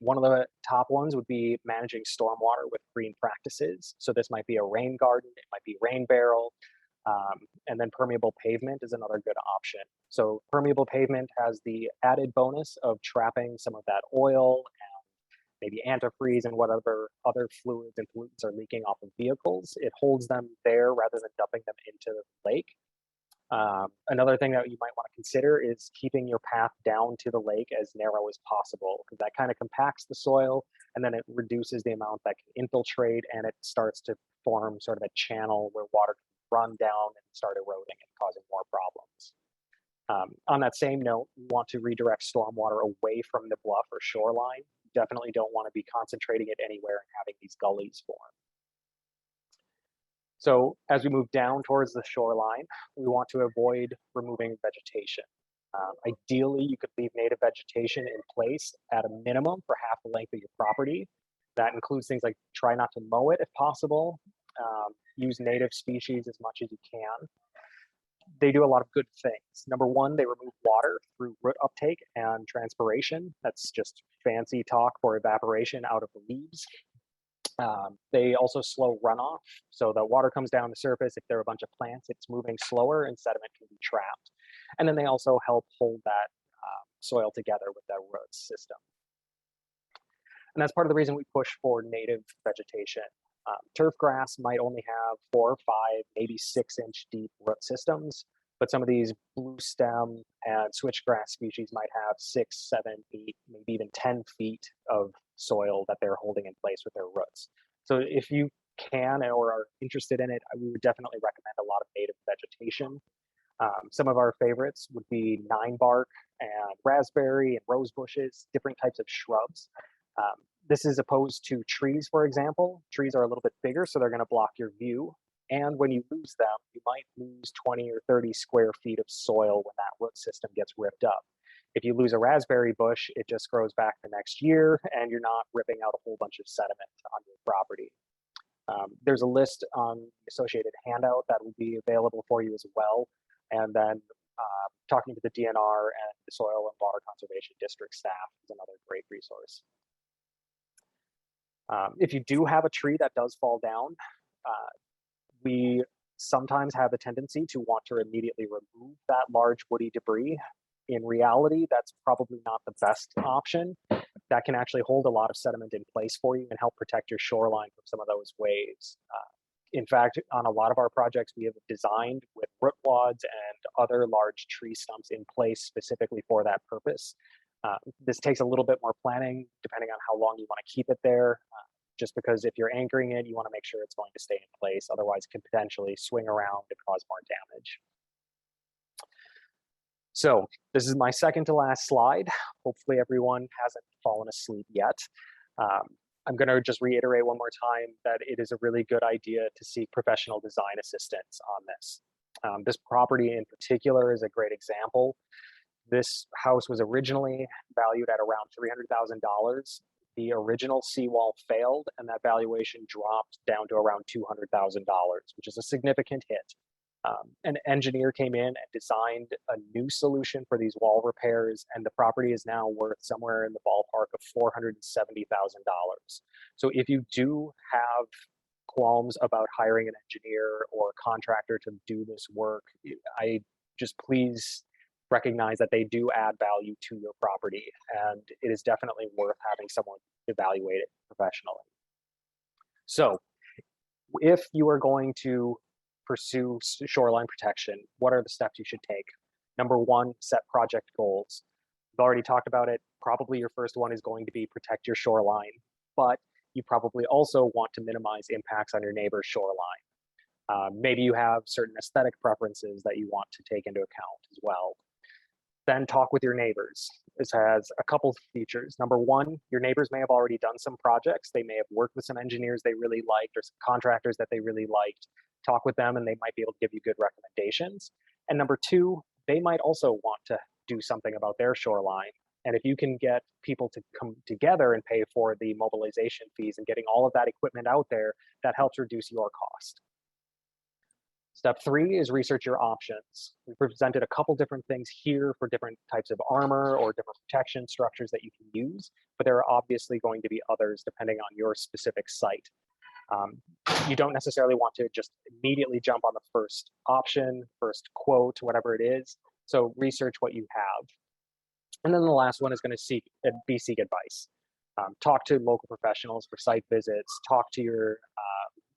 One of the top ones would be managing stormwater with green practices. So this might be a rain garden, it might be rain barrel, and then permeable pavement is another good option. So permeable pavement has the added bonus of trapping some of that oil and maybe antifreeze and whatever other fluids and pollutants are leaking off of vehicles. It holds them there rather than dumping them into the lake. Another thing that you might want to consider is keeping your path down to the lake as narrow as possible, because that kind of compacts the soil and then it reduces the amount that can infiltrate, and it starts to form sort of a channel where water can run down and start eroding and causing more problems. On that same note, you want to redirect stormwater away from the bluff or shoreline. You definitely don't want to be concentrating it anywhere and having these gullies form. So as we move down towards the shoreline, we want to avoid removing vegetation. Ideally, you could leave native vegetation in place at a minimum for half the length of your property. That includes things like try not to mow it if possible, use native species as much as you can. They do a lot of good things. Number one, they remove water through root uptake and transpiration. That's just fancy talk for evaporation out of the leaves. They also slow runoff, so the water comes down the surface. If there are a bunch of plants, it's moving slower and sediment can be trapped. And then they also help hold that soil together with that root system. And that's part of the reason we push for native vegetation. Turf grass might only have 4, 5, maybe 6-inch deep root systems, but some of these blue stem and switchgrass species might have 6, 7, 8, maybe even 10 feet of soil that they're holding in place with their roots. So if you can or are interested in it, we would definitely recommend a lot of native vegetation. Some of our favorites would be 9-bark and raspberry and rose bushes, different types of shrubs. This is opposed to trees, for example. Trees are a little bit bigger, so they're going to block your view. And when you lose them, you might lose 20 or 30 square feet of soil when that root system gets ripped up. If you lose a raspberry bush, it just grows back the next year, and you're not ripping out a whole bunch of sediment on your property. There's a list on the associated handout that will be available for you as well. And then talking to the DNR and the Soil and Water Conservation District staff is another great resource. If you do have a tree that does fall down, we sometimes have a tendency to want to immediately remove that large woody debris. In reality, that's probably not the best option. That can actually hold a lot of sediment in place for you and help protect your shoreline from some of those waves. In fact, on a lot of our projects, we have designed with root wads and other large tree stumps in place specifically for that purpose. This takes a little bit more planning depending on how long you want to keep it there. Just because if you're anchoring it, you want to make sure it's going to stay in place. Otherwise, it can potentially swing around and cause more damage. So this is my second to last slide. Hopefully everyone hasn't fallen asleep yet. I'm going to just reiterate one more time that it is a really good idea to seek professional design assistance on this. This property in particular is a great example. This house was originally valued at around $300,000. The original seawall failed, and that valuation dropped down to around $200,000, which is a significant hit. An engineer came in and designed a new solution for these wall repairs, and the property is now worth somewhere in the ballpark of $470,000. So if you do have qualms about hiring an engineer or a contractor to do this work, I just please recognize that they do add value to your property, and it is definitely worth having someone evaluate it professionally. So if you are going to pursue shoreline protection, what are the steps you should take? Number one, set project goals. We've already talked about it. Probably your first one is going to be protect your shoreline, but you probably also want to minimize impacts on your neighbor's shoreline. Maybe you have certain aesthetic preferences that you want to take into account as well. Then talk with your neighbors. This has a couple of features. Number one, your neighbors may have already done some projects. They may have worked with some engineers they really liked or some contractors that they really liked. Talk with them and they might be able to give you good recommendations. And number two, they might also want to do something about their shoreline. And if you can get people to come together and pay for the mobilization fees and getting all of that equipment out there, that helps reduce your cost. Step 3 is research your options. We presented a couple different things here for different types of armor or different protection structures that you can use, but there are obviously going to be others depending on your specific site. You don't necessarily want to just immediately jump on the first option, first quote, whatever it is. So research what you have. And then the last one is going to seek advice. Talk to local professionals for site visits, talk to your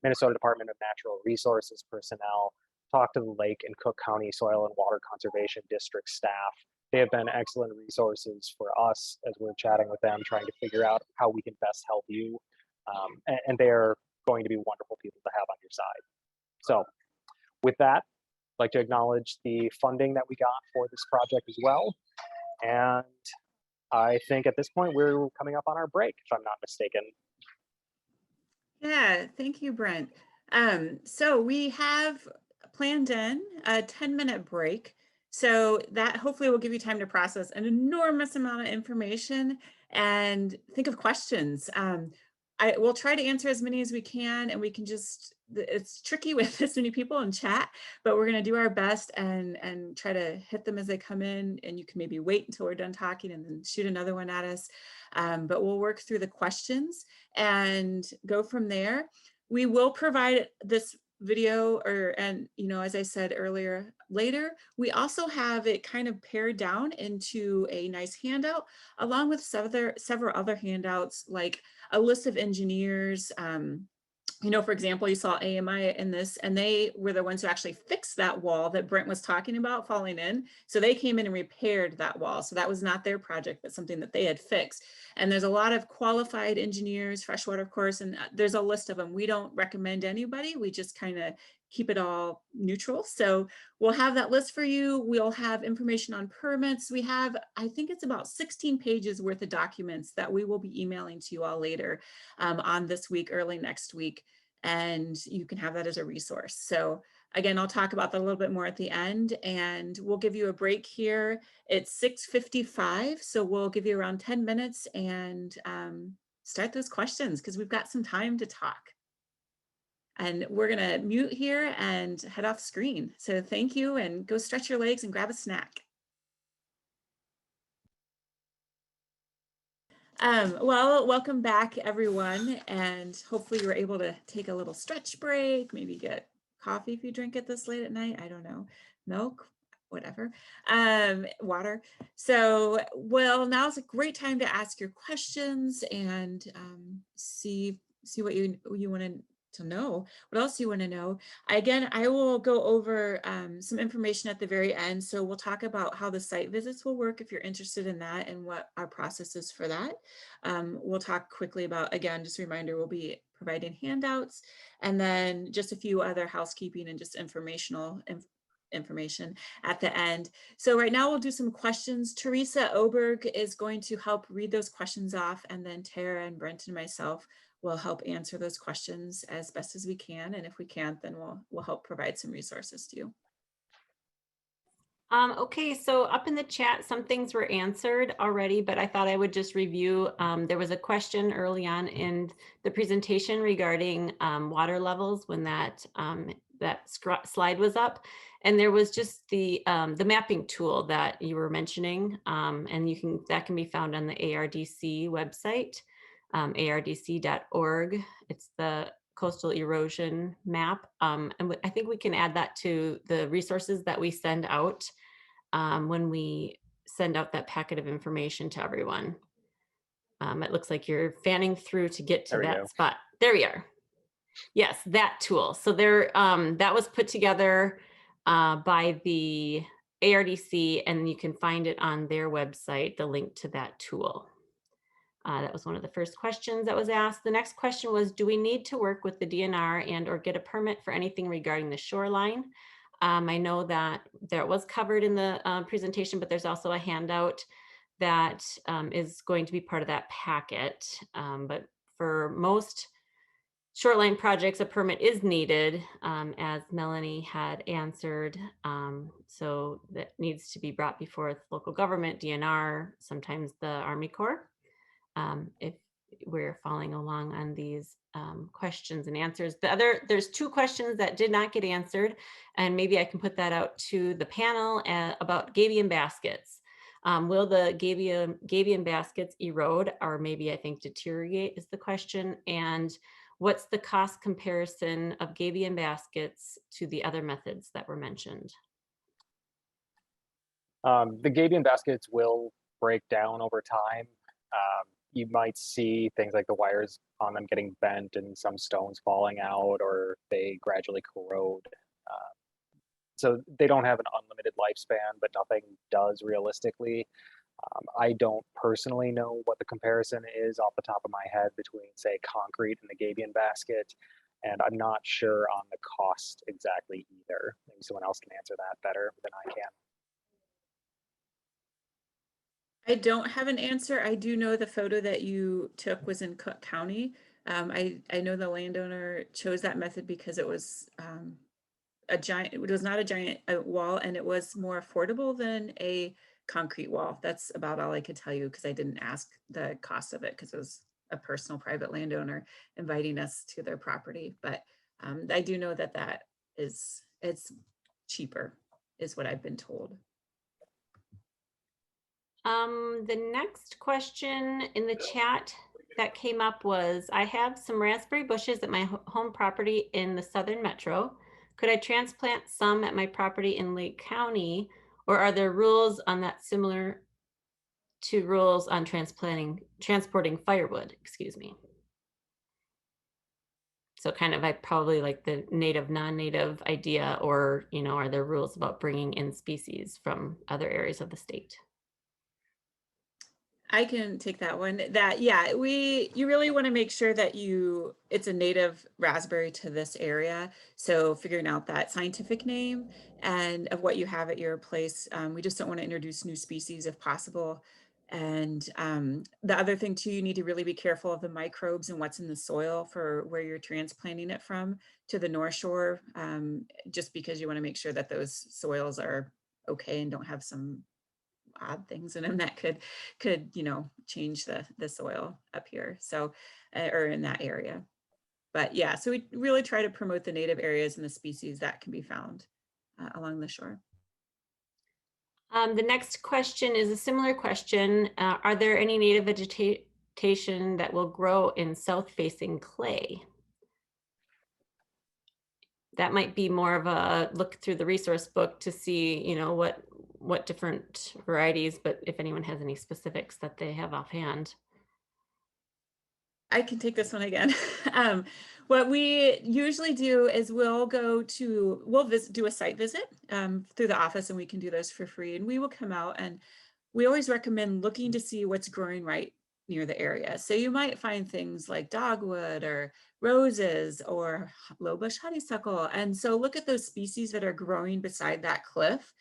Minnesota Department of Natural Resources personnel, talk to the Lake and Cook County Soil and Water Conservation District staff. They have been excellent resources for us as we're chatting with them, trying to figure out how we can best help you. And they're going to be wonderful people to have on your side. So with that, I'd like to acknowledge the funding that we got for this project as well. And I think at this point, we're coming up on our break, if I'm not mistaken. Yeah, thank you, Brent. So we have planned in a 10-minute break. So that hopefully will give you time to process an enormous amount of information and think of questions. I will try to answer as many as we can, and we can just, it's tricky with this many people in chat, but we're going to do our best and try to hit them as they come in, and you can maybe wait until we're done talking and then shoot another one at us. But we'll work through the questions and go from there. We will provide this video and as I said earlier, later, we also have it kind of pared down into a nice handout along with several other handouts, like a list of engineers. For example, you saw AMI in this, and they were the ones who actually fixed that wall that Brent was talking about falling in. So they came in and repaired that wall. So that was not their project, but something that they had fixed. And there's a lot of qualified engineers, FreshWater, of course, and there's a list of them. We don't recommend anybody. We just kind of keep it all neutral. So we'll have that list for you. We'll have information on permits. We have, I think it's about 16 pages worth of documents that we will be emailing to you all later on this week, early next week. And you can have that as a resource. So again, I'll talk about that a little bit more at the end, and we'll give you a break here. It's 6:55, so we'll give you around 10 minutes and start those questions because we've got some time to talk. And we're gonna mute here and head off screen. So thank you, and go stretch your legs and grab a snack. Well, welcome back, everyone. And hopefully you were able to take a little stretch break, maybe get coffee if you drink it this late at night. I don't know, milk, whatever, water. So, well, now's a great time to ask your questions and see what you want to know. What else you want to know? Again, I will go over some information at the very end. So we'll talk about how the site visits will work if you're interested in that and what our process is for that. We'll talk quickly about, again, just a reminder, we'll be providing handouts and then just a few other housekeeping and just information at the end. So right now we'll do some questions. Teresa Oberg is going to help read those questions off, and then Tara and Brent and myself will help answer those questions as best as we can. And if we can't, then we'll help provide some resources to you. Okay, so up in the chat, some things were answered already, but I thought I would just review. There was a question early on in the presentation regarding water levels when that slide was up, and there was just the mapping tool that you were mentioning, and that can be found on the ARDC website. ardc.org. It's the coastal erosion map. And I think we can add that to the resources that we send out when we send out that packet of information to everyone. It looks like you're fanning through to get to that spot. There we are. Yes, that tool. So there, that was put together by the ARDC, and you can find it on their website, the link to that tool. That was one of the first questions that was asked. The next question was, do we need to work with the DNR and or get a permit for anything regarding the shoreline? I know that there was covered in the presentation, but there's also a handout that is going to be part of that packet. But for most shoreline projects, a permit is needed, as Melanie had answered. So that needs to be brought before the local government, DNR, sometimes the Army Corps. we're following along on these questions and answers. There's 2 questions that did not get answered, and maybe I can put that out to the panel about gabion baskets. Will the gabion baskets erode, or maybe I think deteriorate is the question, and what's the cost comparison of gabion baskets to the other methods that were mentioned? The gabion baskets will break down over time. You might see things like the wires on them getting bent and some stones falling out, or they gradually corrode. So they don't have an unlimited lifespan, but nothing does realistically. I don't personally know what the comparison is off the top of my head between, say, concrete and the gabion basket, and I'm not sure on the cost exactly either. Maybe someone else can answer that better than I can. I don't have an answer. I do know the photo that you took was in Cook County. I know the landowner chose that method because it was a giant, it was not a giant wall, and it was more affordable than a concrete wall. That's about all I could tell you, because I didn't ask the cost of it, because it was a personal private landowner inviting us to their property. But I do know that it's cheaper, is what I've been told. The next question in the chat that came up was, I have some raspberry bushes at my home property in the Southern Metro. Could I transplant some at my property in Lake County, or are there rules on that similar to rules on transporting firewood? Excuse me. So kind of, I probably like the native, non-native idea, or, you know, are there rules about bringing in species from other areas of the state? I can take that one. Yeah, you really want to make sure that it's a native raspberry to this area. So figuring out that scientific name and of what you have at your place. We just don't want to introduce new species if possible. And the other thing too, you need to really be careful of the microbes and what's in the soil for where you're transplanting it from to the North Shore, just because you want to make sure that those soils are okay and don't have some odd things in them that could change the soil up here, so or in that area. But yeah, so we really try to promote the native areas and the species that can be found along the shore. The next question is a similar question. Are there any native vegetation that will grow in south-facing clay? That might be more of a look through the resource book to see, you know, what different varieties, but if anyone has any specifics that they have offhand. I can take this one again. What we usually do is we'll do a site visit through the office, and we can do those for free. And we will come out, and we always recommend looking to see what's growing right near the area. So you might find things like dogwood or roses or low bush honeysuckle. And so look at those species that are growing beside that cliff,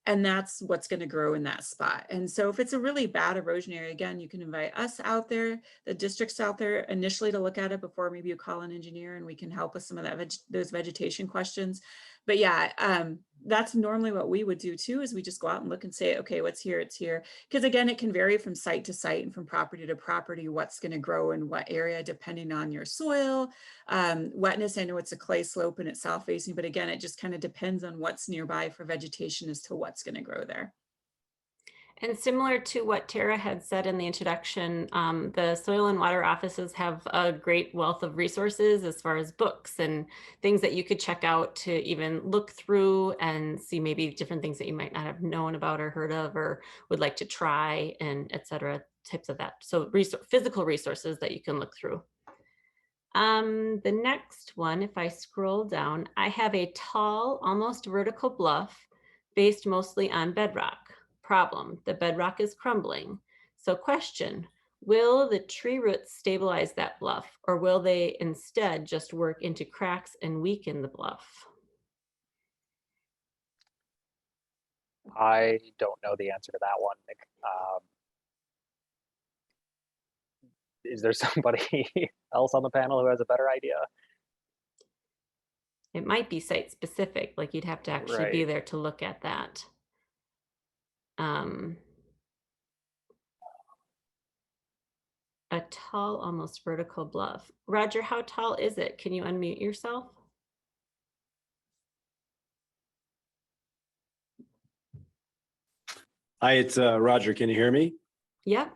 and that's what's going to grow in that spot. And so if it's a really bad erosion area, again, you can invite us out there, the districts out there initially, to look at it before maybe you call an engineer, and we can help with some of those vegetation questions. But yeah, that's normally what we would do too, is we just go out and look and say, okay, what's here, it's here. Because again, it can vary from site to site and from property to property, what's going to grow in what area, depending on your soil. Wetness, I know it's a clay slope and it's south facing, but again, it just kind of depends on what's nearby for vegetation as to what's going to grow there. And similar to what Tara had said in the introduction, the soil and water offices have a great wealth of resources as far as books and things that you could check out to even look through and see maybe different things that you might not have known about or heard of or would like to try, and et cetera, types of that. So physical resources that you can look through. The next one, if I scroll down, I have a tall, almost vertical bluff based mostly on bedrock. Problem, the bedrock is crumbling. So question, will the tree roots stabilize that bluff, or will they instead just work into cracks and weaken the bluff? I don't know the answer to that one, Nick. Is there somebody else on the panel who has a better idea? It might be site specific, like you'd have to actually be there to look at that. a tall, almost vertical bluff. Roger, how tall is it? Can you unmute yourself? Hi, it's Roger. Can you hear me? Yep.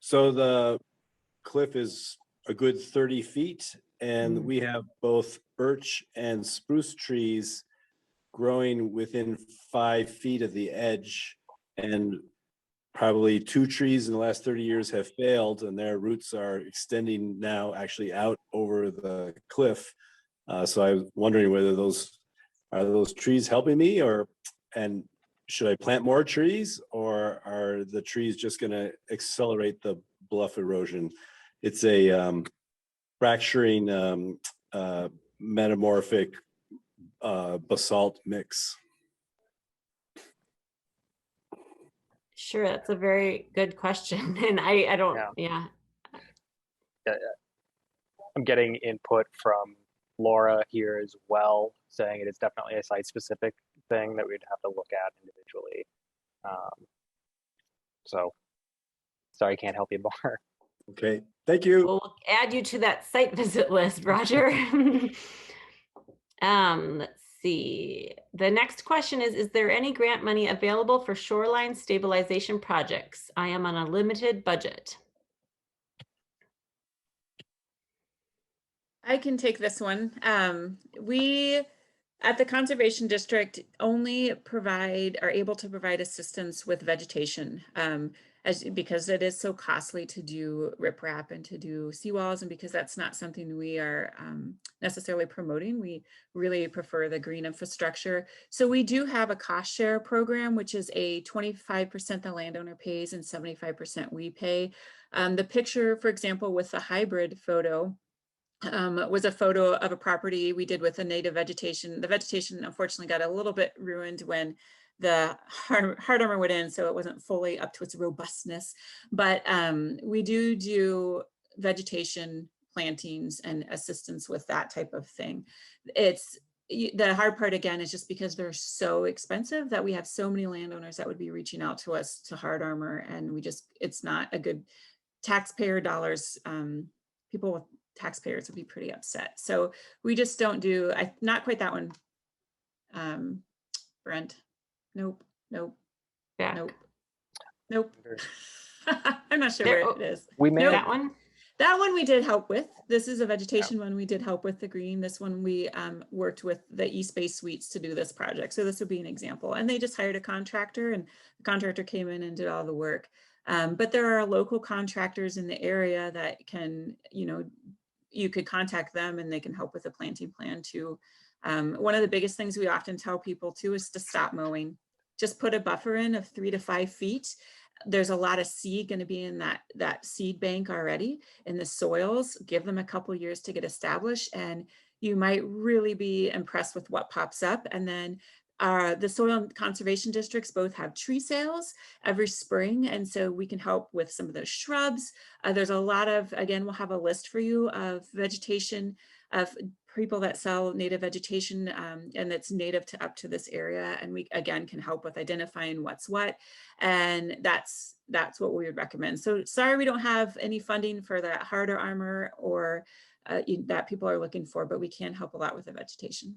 So the cliff is a good 30 feet, and we have both birch and spruce trees growing within 5 feet of the edge, and probably 2 trees in the last 30 years have failed, and their roots are extending now actually out over the cliff. So I was wondering whether those trees helping me, and should I plant more trees, or are the trees just going to accelerate the bluff erosion? It's a fracturing metamorphic basalt mix. Sure, that's a very good question. And I don't, Yeah. I'm getting input from Laura here as well, saying it is definitely a site-specific thing that we'd have to look at individually. So, sorry, I can't help you more. Okay, thank you. We'll add you to that site visit list, Roger. Let's see. The next question is there any grant money available for shoreline stabilization projects? I am on a limited budget. I can take this one. We at the Conservation District only are able to provide assistance with vegetation because it is so costly to do riprap and to do seawalls, and because that's not something we are necessarily promoting. We really prefer the green infrastructure. So we do have a cost share program, which is a 25% the landowner pays and 75% we pay. The picture, for example, with the hybrid photo, was a photo of a property we did with a native vegetation. The vegetation unfortunately got a little bit ruined when the hard armor went in, so it wasn't fully up to its robustness. But we do vegetation plantings and assistance with that type of thing. The hard part again is just because they're so expensive that we have so many landowners that would be reaching out to us to hard armor, and it's not a good taxpayer dollars. People with taxpayers would be pretty upset. So we just don't do, not quite that one. Brent, nope. Back. Nope. I'm not sure where it is. We may that one. That one we did help with. This is a vegetation one we did help with the green. This one we worked with the East Bay Suites to do this project. So this would be an example. And they just hired a contractor, and the contractor came in and did all the work. But there are local contractors in the area that can, you could contact them and they can help with the planting plan too. One of the biggest things we often tell people too is to stop mowing. Just put a buffer in of 3 to 5 feet. There's a lot of seed going to be in that seed bank already in the soils. Give them a couple years to get established, and you might really be impressed with what pops up. And then the soil conservation districts both have tree sales every spring, and so we can help with some of those shrubs. There's a lot of, again, we'll have a list for you of vegetation, of people that sell native vegetation, and that's native to up to this area, and we again can help with identifying what's what, and that's what we would recommend. So sorry we don't have any funding for that harder armor or that people are looking for, but we can help a lot with the vegetation.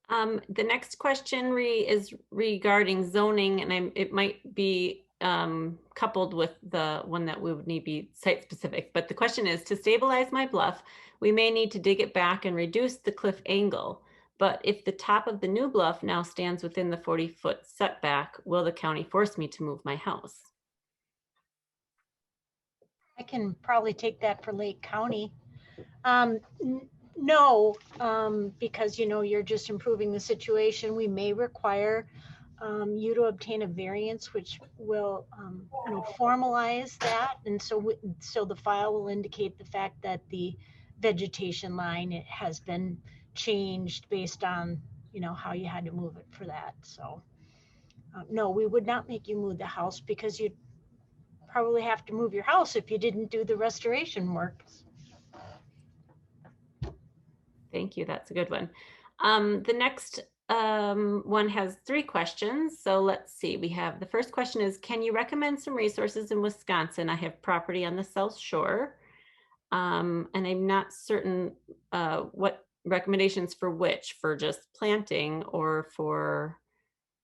The next question is regarding zoning, and it might be coupled with the one that we would need to be site specific. But the question is, to stabilize my bluff, we may need to dig it back and reduce the cliff angle. But if the top of the new bluff now stands within the 40-foot setback, will the county force me to move my house? I can probably take that for Lake County. No, because you're just improving the situation. We may require you to obtain a variance, which will formalize that, and so the file will indicate the fact that the vegetation line has been changed based on how you had to move it for that. So no, we would not make you move the house, because you'd probably have to move your house if you didn't do the restoration works. Thank you. That's a good one. The next one has 3 questions. So let's see. We have the first question is, can you recommend some resources in Wisconsin? I have property on the South Shore. And I'm not certain what recommendations for which, for just planting or for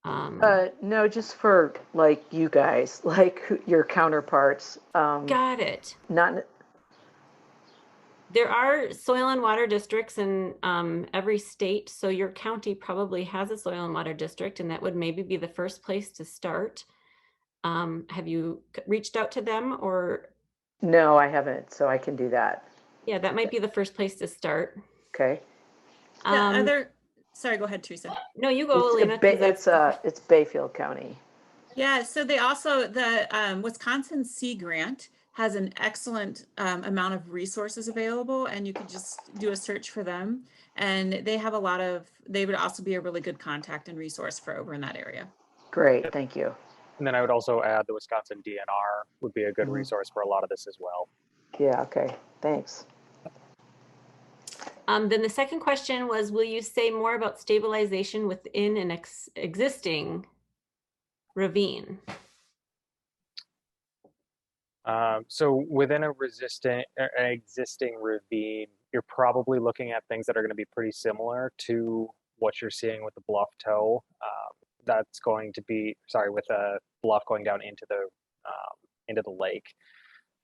No, just for like you guys, like your counterparts. got it. Not There are soil and water districts in every state, so your county probably has a soil and water district, and that would maybe be the first place to start. Have you reached out to them, or? No, I haven't, so I can do that. Yeah, that might be the first place to start. Okay. Sorry, go ahead, Teresa. No, you go, Alina. 'Cause It's Bayfield County. Yeah, so they also, the Wisconsin Sea Grant has an excellent amount of resources available, and you could just do a search for them. And they have a lot of, they would also be a really good contact and resource for over in that area. Great, thank you. And then I would also add the Wisconsin DNR would be a good resource for a lot of this as well. Yeah, okay, thanks. Then the second question was, will you say more about stabilization within an existing ravine? So within an existing ravine, you're probably looking at things that are going to be pretty similar to what you're seeing with the bluff toe. That's going to be, sorry, with a bluff going down into the lake.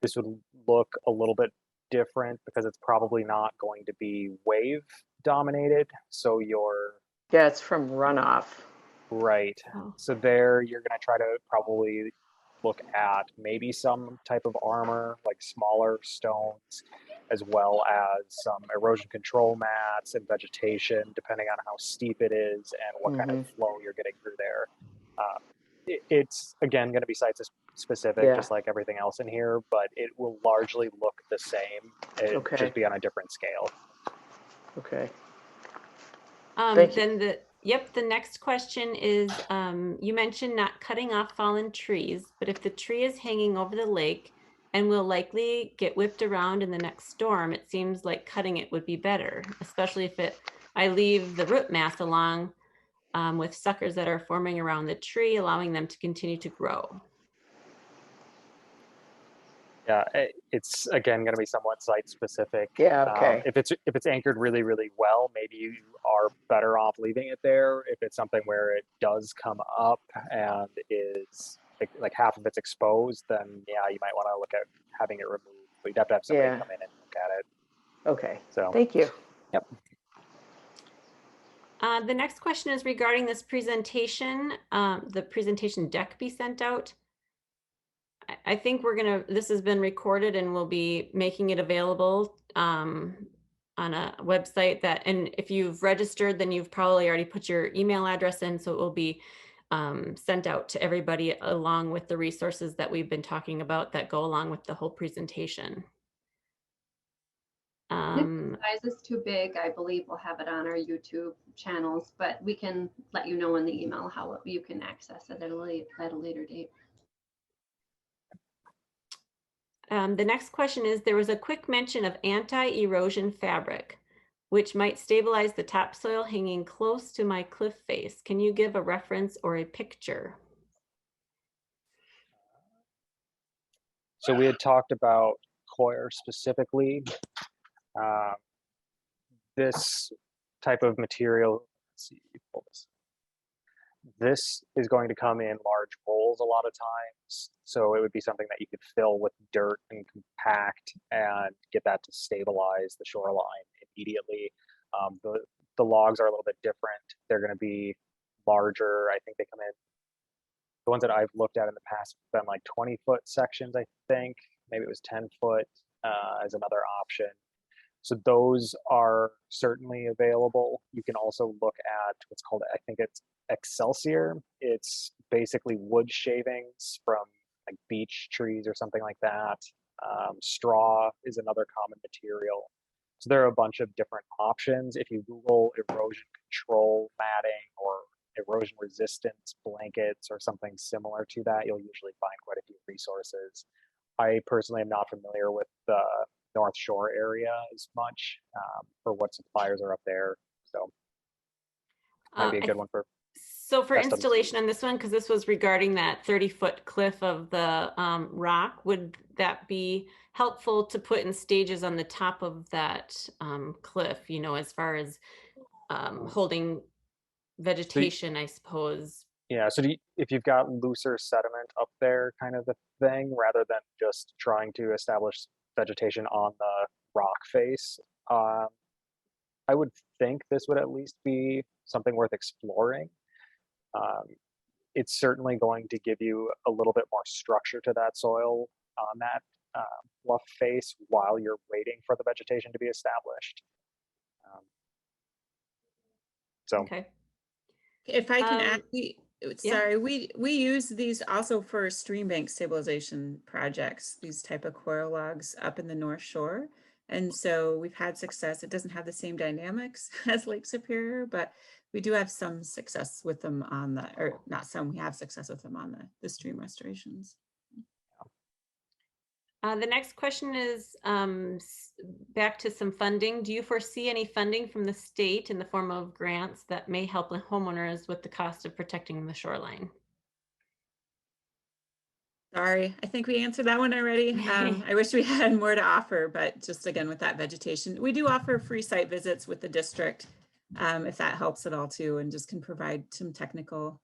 This would look a little bit different because it's probably not going to be wave dominated. So yeah, it's from runoff. Right. Oh. So there you're going to try to probably look at maybe some type of armor, like smaller stones, as well as some erosion control mats and vegetation, depending on how steep it is and what kind of flow you're getting through there. It's, again, going to be site specific, just like everything else in here, but it will largely look the same. It just be on a different scale. Okay. Then the next question is, you mentioned not cutting off fallen trees, but if the tree is hanging over the lake and will likely get whipped around in the next storm, it seems like cutting it would be better, especially if I leave the root mass along with suckers that are forming around the tree, allowing them to continue to grow. Yeah, it's again going to be somewhat site specific. Yeah, okay. If it's anchored really, really well, maybe you are better off leaving it there. If it's something where it does come up and is like half of it's exposed, then yeah, you might want to look at having it removed. But you'd have to have somebody come in and look at it. Okay. So thank you. Yep. The next question is regarding this presentation, the presentation deck be sent out. I think this has been recorded and we'll be making it available on a website and if you've registered, then you've probably already put your email address in, so it will be sent out to everybody along with the resources that we've been talking about that go along with the whole presentation. If the size is too big, I believe we'll have it on our YouTube channels, but we can let you know in the email how you can access it at a later date. The next question is, there was a quick mention of anti-erosion fabric, which might stabilize the topsoil hanging close to my cliff face. Can you give a reference or a picture? So we had talked about coir specifically. This type of material, let's see, pull this. This is going to come in large bowls a lot of times. So it would be something that you could fill with dirt and compact and get that to stabilize the shoreline immediately. The logs are a little bit different. They're going to be larger. I think they come in, the ones that I've looked at in the past have been like 20-foot sections, I think. Maybe it was 10 foot as another option. So those are certainly available. You can also look at what's called, I think it's Excelsior. It's basically wood shavings from like beech trees or something like that. Straw is another common material. So there are a bunch of different options. If you Google erosion control matting or erosion resistance blankets or something similar to that, you'll usually find quite a few resources. I personally am not familiar with the North Shore area as much for what suppliers are up there. So Might be a good one for. So for SWCD. installation on this one, because this was regarding that 30-foot cliff of the rock, would that be helpful to put in stages on the top of that cliff, you know, as far as holding vegetation, I suppose? Yeah, so if you've got looser sediment up there, kind of the thing, rather than just trying to establish vegetation on the rock face, I would think this would at least be something worth exploring. It's certainly going to give you a little bit more structure to that soil on that bluff face while you're waiting for the vegetation to be established. So. Okay. If I can add, Yeah. sorry, we use these also for stream bank stabilization projects, these type of coral logs up in the North Shore. And so we've had success. It doesn't have the same dynamics as Lake Superior, but we do have some success with them on the, or not some, we have success with them on the stream restorations. The next question is back to some funding. Do you foresee any funding from the state in the form of grants that may help the homeowners with the cost of protecting the shoreline? Sorry, I think we answered that one already. I wish we had more to offer, but just again, with that vegetation, we do offer free site visits with the district, if that helps at all too, and just can provide some technical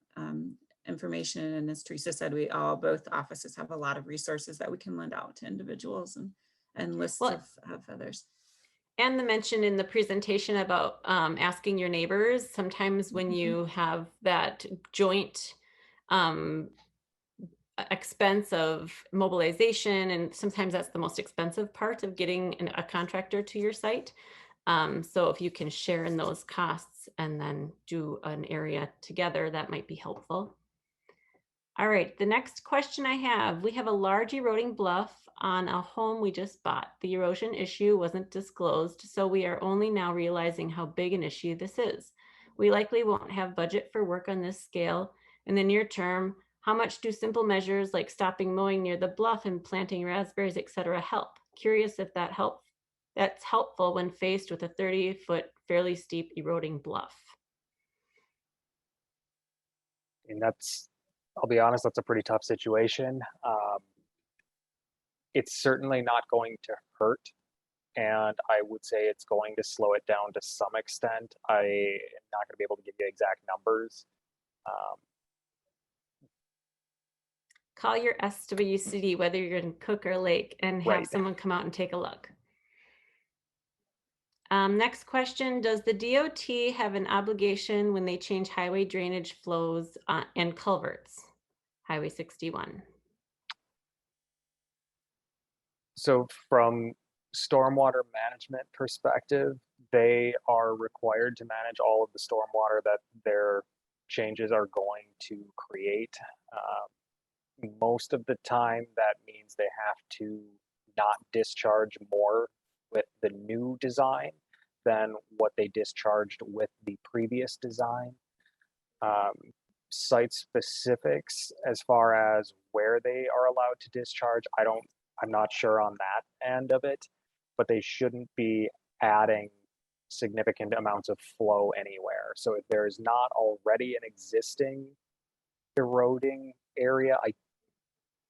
information. And as Teresa said, both offices have a lot of resources that we can lend out to individuals and lists of others. And the mention in the presentation about asking your neighbors, sometimes when you have that joint expense of mobilization, and sometimes that's the most expensive part of getting a contractor to your site. So if you can share in those costs and then do an area together, that might be helpful. All right, the next question I have, we have a large eroding bluff on a home we just bought. The erosion issue wasn't disclosed, so we are only now realizing how big an issue this is. We likely won't have budget for work on this scale in the near term. How much do simple measures like stopping mowing near the bluff and planting raspberries, etc., help? Curious if that's helpful when faced with a 30-foot fairly steep eroding bluff. And I'll be honest, that's a pretty tough situation. It's certainly not going to hurt, and I would say it's going to slow it down to some extent. I am not going to be able to give you exact numbers. Call your SWCD, whether you're in Cook or Lake, and have someone come out and take a look. Next question, does the DOT have an obligation when they change highway drainage flows and culverts? Highway 61. So from stormwater management perspective, they are required to manage all of the stormwater that their changes are going to create. Most of the time, that means they have to not discharge more with the new design than what they discharged with the previous design. Site specifics as far as where they are allowed to discharge, I'm not sure on that end of it, but they shouldn't be adding significant amounts of flow anywhere. So if there is not already an existing eroding area,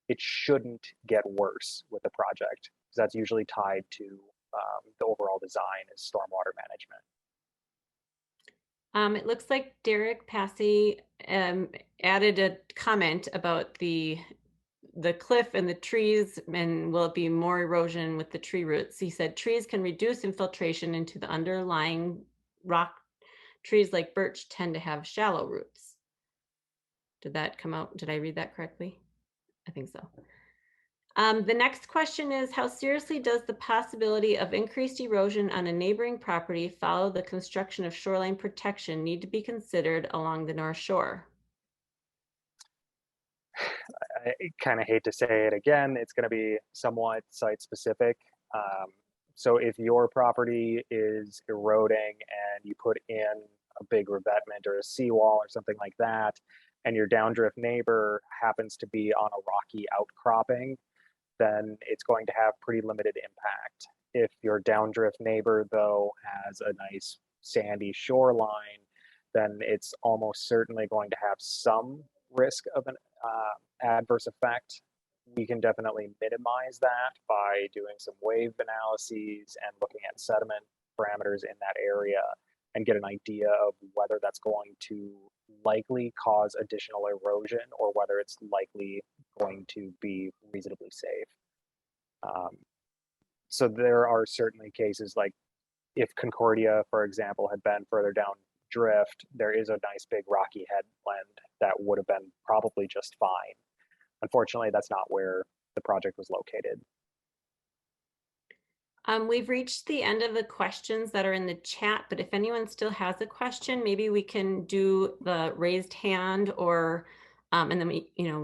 it shouldn't get worse with the project, because that's usually tied to the overall design is stormwater management. It looks like Derek Passy added a comment about the cliff and the trees, and will it be more erosion with the tree roots? He said trees can reduce infiltration into the underlying rock. Trees like birch tend to have shallow roots. Did that come out? Did I read that correctly? I think so. The next question is, how seriously does the possibility of increased erosion on a neighboring property follow the construction of shoreline protection need to be considered along the North Shore? I kind of hate to say it again, it's going to be somewhat site specific. So if your property is eroding and you put in a big revetment or a seawall or something like that, and your downdrift neighbor happens to be on a rocky outcropping, then it's going to have pretty limited impact. If your downdrift neighbor, though, has a nice sandy shoreline, then it's almost certainly going to have some risk of an adverse effect. We can definitely minimize that by doing some wave analyses and looking at sediment parameters in that area and get an idea of whether that's going to likely cause additional erosion or whether it's likely going to be reasonably safe. So there are certainly cases like if Concordia, for example, had been further down drift, there is a nice big rocky headland that would have been probably just fine. Unfortunately, that's not where the project was located. We've reached the end of the questions that are in the chat, but if anyone still has a question, maybe we can do the raised hand or, and then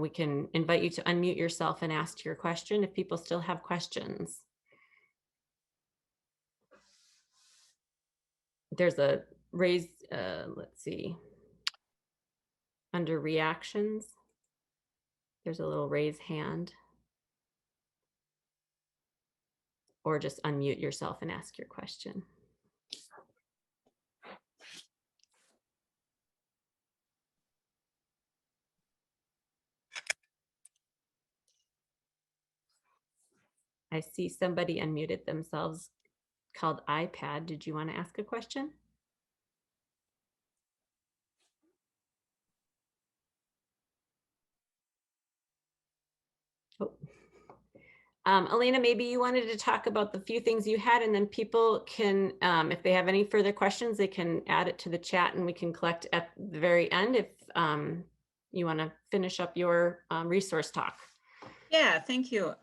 we can invite you to unmute yourself and ask your question if people still have questions. There's a raised, let's see, under reactions, there's a little raised hand. Or just unmute yourself and ask your question. I see somebody unmuted themselves called iPad. Did you want to ask a question? Oh. Elena, maybe you wanted to talk about the few things you had, and then people can, if they have any further questions, they can add it to the chat and we can collect at the very end if you want to finish up your resource talk. Yeah, thank you.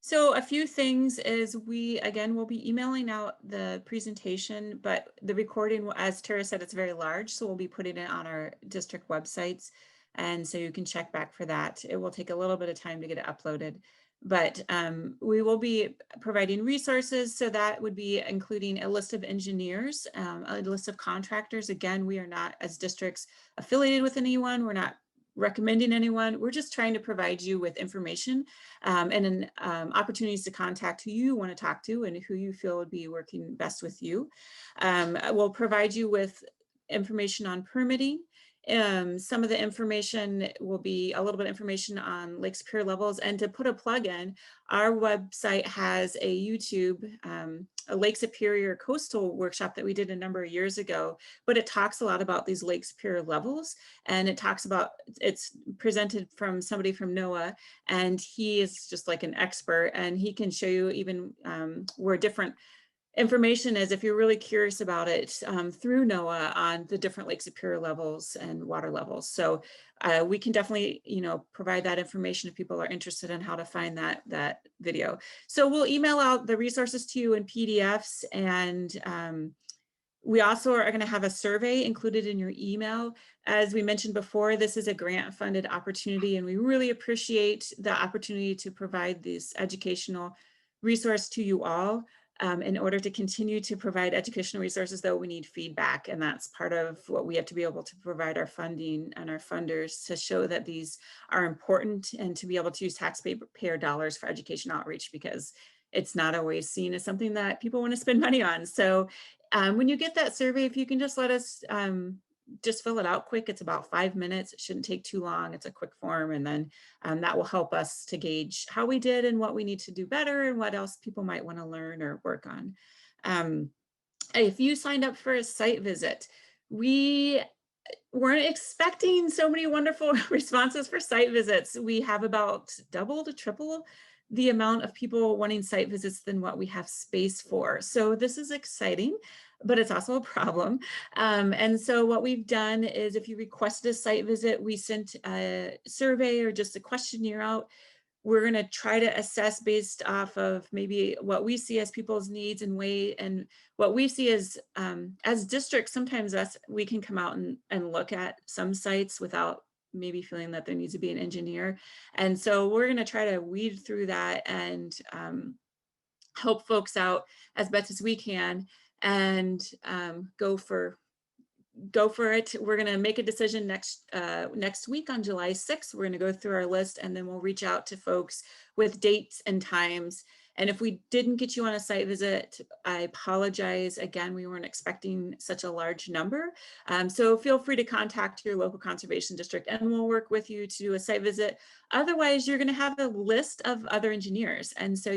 So a few things is again, we'll be emailing out the presentation, but the recording, as Tara said, it's very large, so we'll be putting it on our district websites. And so you can check back for that. It will take a little bit of time to get it uploaded, but we will be providing resources. So that would be including a list of engineers, a list of contractors. Again, we are not, as districts, affiliated with anyone. We're not recommending anyone. We're just trying to provide you with information and opportunities to contact who you want to talk to and who you feel would be working best with you. We'll provide you with information on permitting. Some of the information will be a little bit of information on Lake Superior levels, and to put a plug in, our website has a YouTube, a Lake Superior coastal workshop that we did a number of years ago, but it talks a lot about these Lake Superior levels, and it talks about, it's presented from somebody from NOAA, and he is just like an expert, and he can show you even where different information is, if you're really curious about it, through NOAA on the different Lake Superior levels and water levels. So we can definitely, provide that information if people are interested in how to find that video. So we'll email out the resources to you in PDFs, and we also are going to have a survey included in your email. As we mentioned before, this is a grant-funded opportunity, and we really appreciate the opportunity to provide this educational resource to you all. In order to continue to provide educational resources, though, we need feedback, and that's part of what we have to be able to provide our funding and our funders to show that these are important, and to be able to use taxpayer dollars for education outreach, because it's not always seen as something that people want to spend money on. So when you get that survey, if you can just let us just fill it out quick. It's about 5 minutes. It shouldn't take too long. It's a quick form, and then that will help us to gauge how we did and what we need to do better and what else people might want to learn or work on. If you signed up for a site visit, we weren't expecting so many wonderful responses for site visits. We have about double to triple the amount of people wanting site visits than what we have space for. So this is exciting, but it's also a problem. And so what we've done is, if you requested a site visit, we sent a survey or just a questionnaire out. We're going to try to assess based off of maybe what we see as people's needs and what we see as districts. Sometimes we can come out and look at some sites without maybe feeling that there needs to be an engineer. And so we're going to try to weed through that and help folks out as best as we can, and go for it. We're going to make a decision next week on July 6th. We're going to go through our list, and then we'll reach out to folks with dates and times And if we didn't get you on a site visit, I apologize. Again, we weren't expecting such a large number. So feel free to contact your local conservation district and we'll work with you to do a site visit. Otherwise, you're going to have a list of other engineers. And so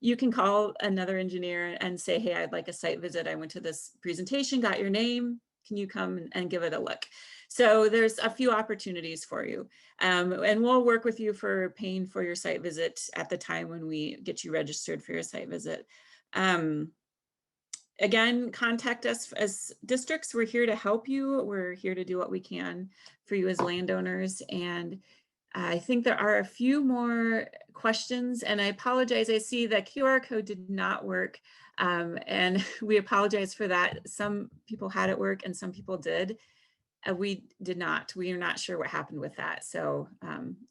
you can call another engineer and say, hey, I'd like a site visit. I went to this presentation, got your name. Can you come and give it a look? So there's a few opportunities for you. And we'll work with you for paying for your site visit at the time when we get you registered for your site visit. Again, contact us as districts. We're here to help you. We're here to do what we can for you as landowners. And I think there are a few more questions, and I apologize. I see the QR code did not work, and we apologize for that. Some people had it work and some people did. We did not. We are not sure what happened with that. So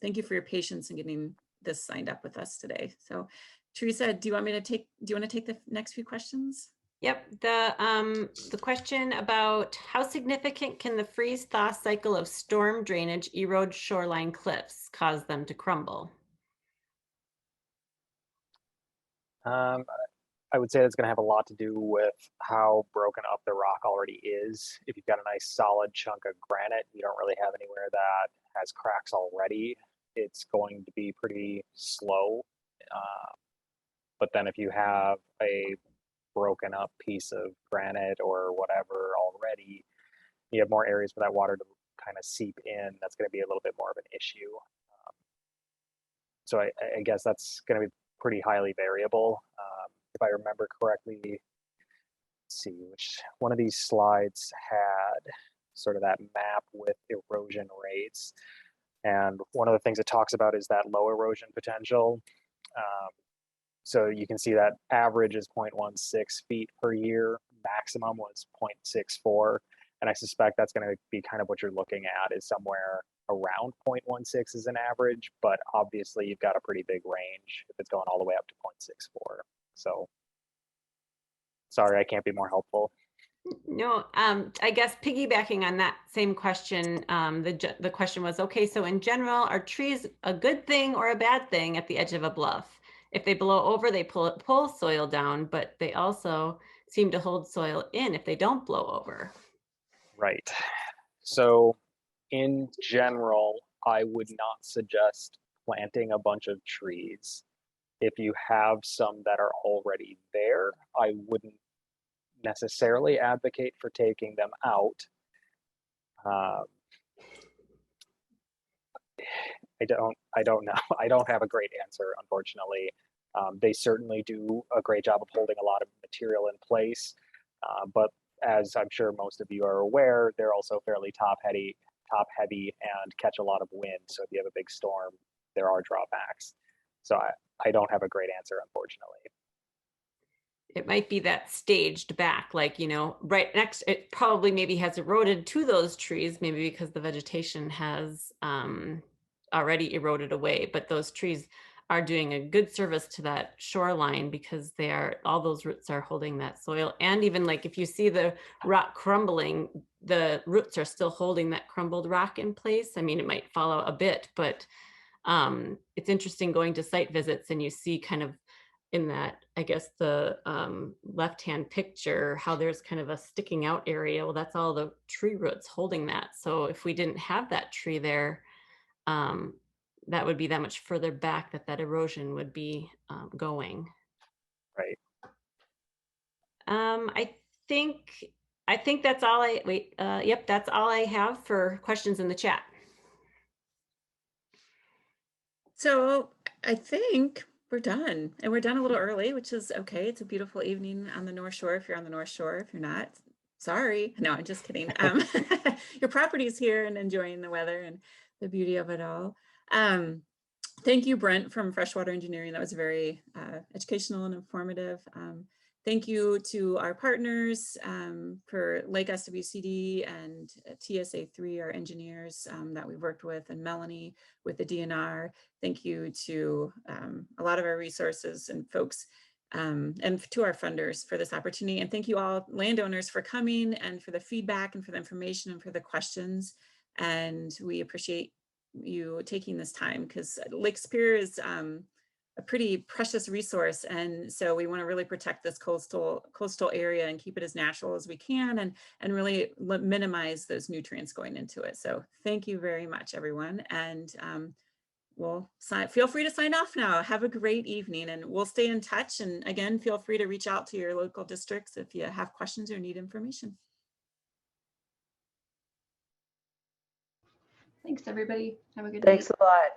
thank you for your patience in getting this signed up with us today. So Teresa, do you want to take the next few questions? Yep, the question about how significant can the freeze-thaw cycle of storm drainage erode shoreline cliffs, cause them to crumble? I would say that's going to have a lot to do with how broken up the rock already is. If you've got a nice solid chunk of granite, you don't really have anywhere that has cracks already, it's going to be pretty slow. But then if you have a broken up piece of granite or whatever already, you have more areas for that water to kind of seep in. That's going to be a little bit more of an issue. So I guess that's going to be pretty highly variable. If I remember correctly, let's see which one of these slides had sort of that map with erosion rates. And one of the things it talks about is that low erosion potential. So you can see that average is 0.16 feet per year. Maximum was 0.64. And I suspect that's going to be kind of what you're looking at, is somewhere around 0.16 is an average, but obviously you've got a pretty big range if it's going all the way up to 0.64. So sorry, I can't be more helpful. No, I guess piggybacking on that same question, the question was, okay, so in general, are trees a good thing or a bad thing at the edge of a bluff? If they blow over, they pull soil down, but they also seem to hold soil in if they don't blow over. Right. So in general, I would not suggest planting a bunch of trees. If you have some that are already there, I wouldn't necessarily advocate for taking them out. I don't know. I don't have a great answer, unfortunately. They certainly do a great job of holding a lot of material in place, but as I'm sure most of you are aware, they're also fairly top heavy and catch a lot of wind. So if you have a big storm, there are drawbacks. So I don't have a great answer, unfortunately. It might be that staged back, like, you know, right next, it probably maybe has eroded to those trees, maybe because the vegetation has already eroded away, but those trees are doing a good service to that shoreline because they are, all those roots are holding that soil. And even like if you see the rock crumbling, the roots are still holding that crumbled rock in place. I mean, it might fall out a bit, but it's interesting going to site visits and you see kind of in that, I guess the left-hand picture, how there's kind of a sticking out area. Well, that's all the tree roots holding that. So if we didn't have that tree there, that would be that much further back that erosion would be going. Right. I think that's all yep, that's all I have for questions in the chat. So I think we're done, and we're done a little early, which is okay. It's a beautiful evening on the North Shore. If you're on the North Shore, if you're not, sorry. No, I'm just kidding. Your property's here and enjoying the weather and the beauty of it all. Thank you, Brent from FreshWater Engineering. That was very educational and informative. Thank you to our partners for Lake SWCD and TSA3, our engineers that we've worked with, and Melanie with the DNR. Thank you to a lot of our resources and folks and to our funders for this opportunity. And thank you all landowners for coming and for the feedback and for the information and for the questions. And we appreciate you taking this time because Lake Superior is a pretty precious resource. And so we want to really protect this coastal area and keep it as natural as we can, and really minimize those nutrients going into it. So thank you very much, everyone. And feel free to sign off now. Have a great evening, and we'll stay in touch. And again, feel free to reach out to your local districts if you have questions or need information. Thanks, everybody. Have a good night. Thanks a lot.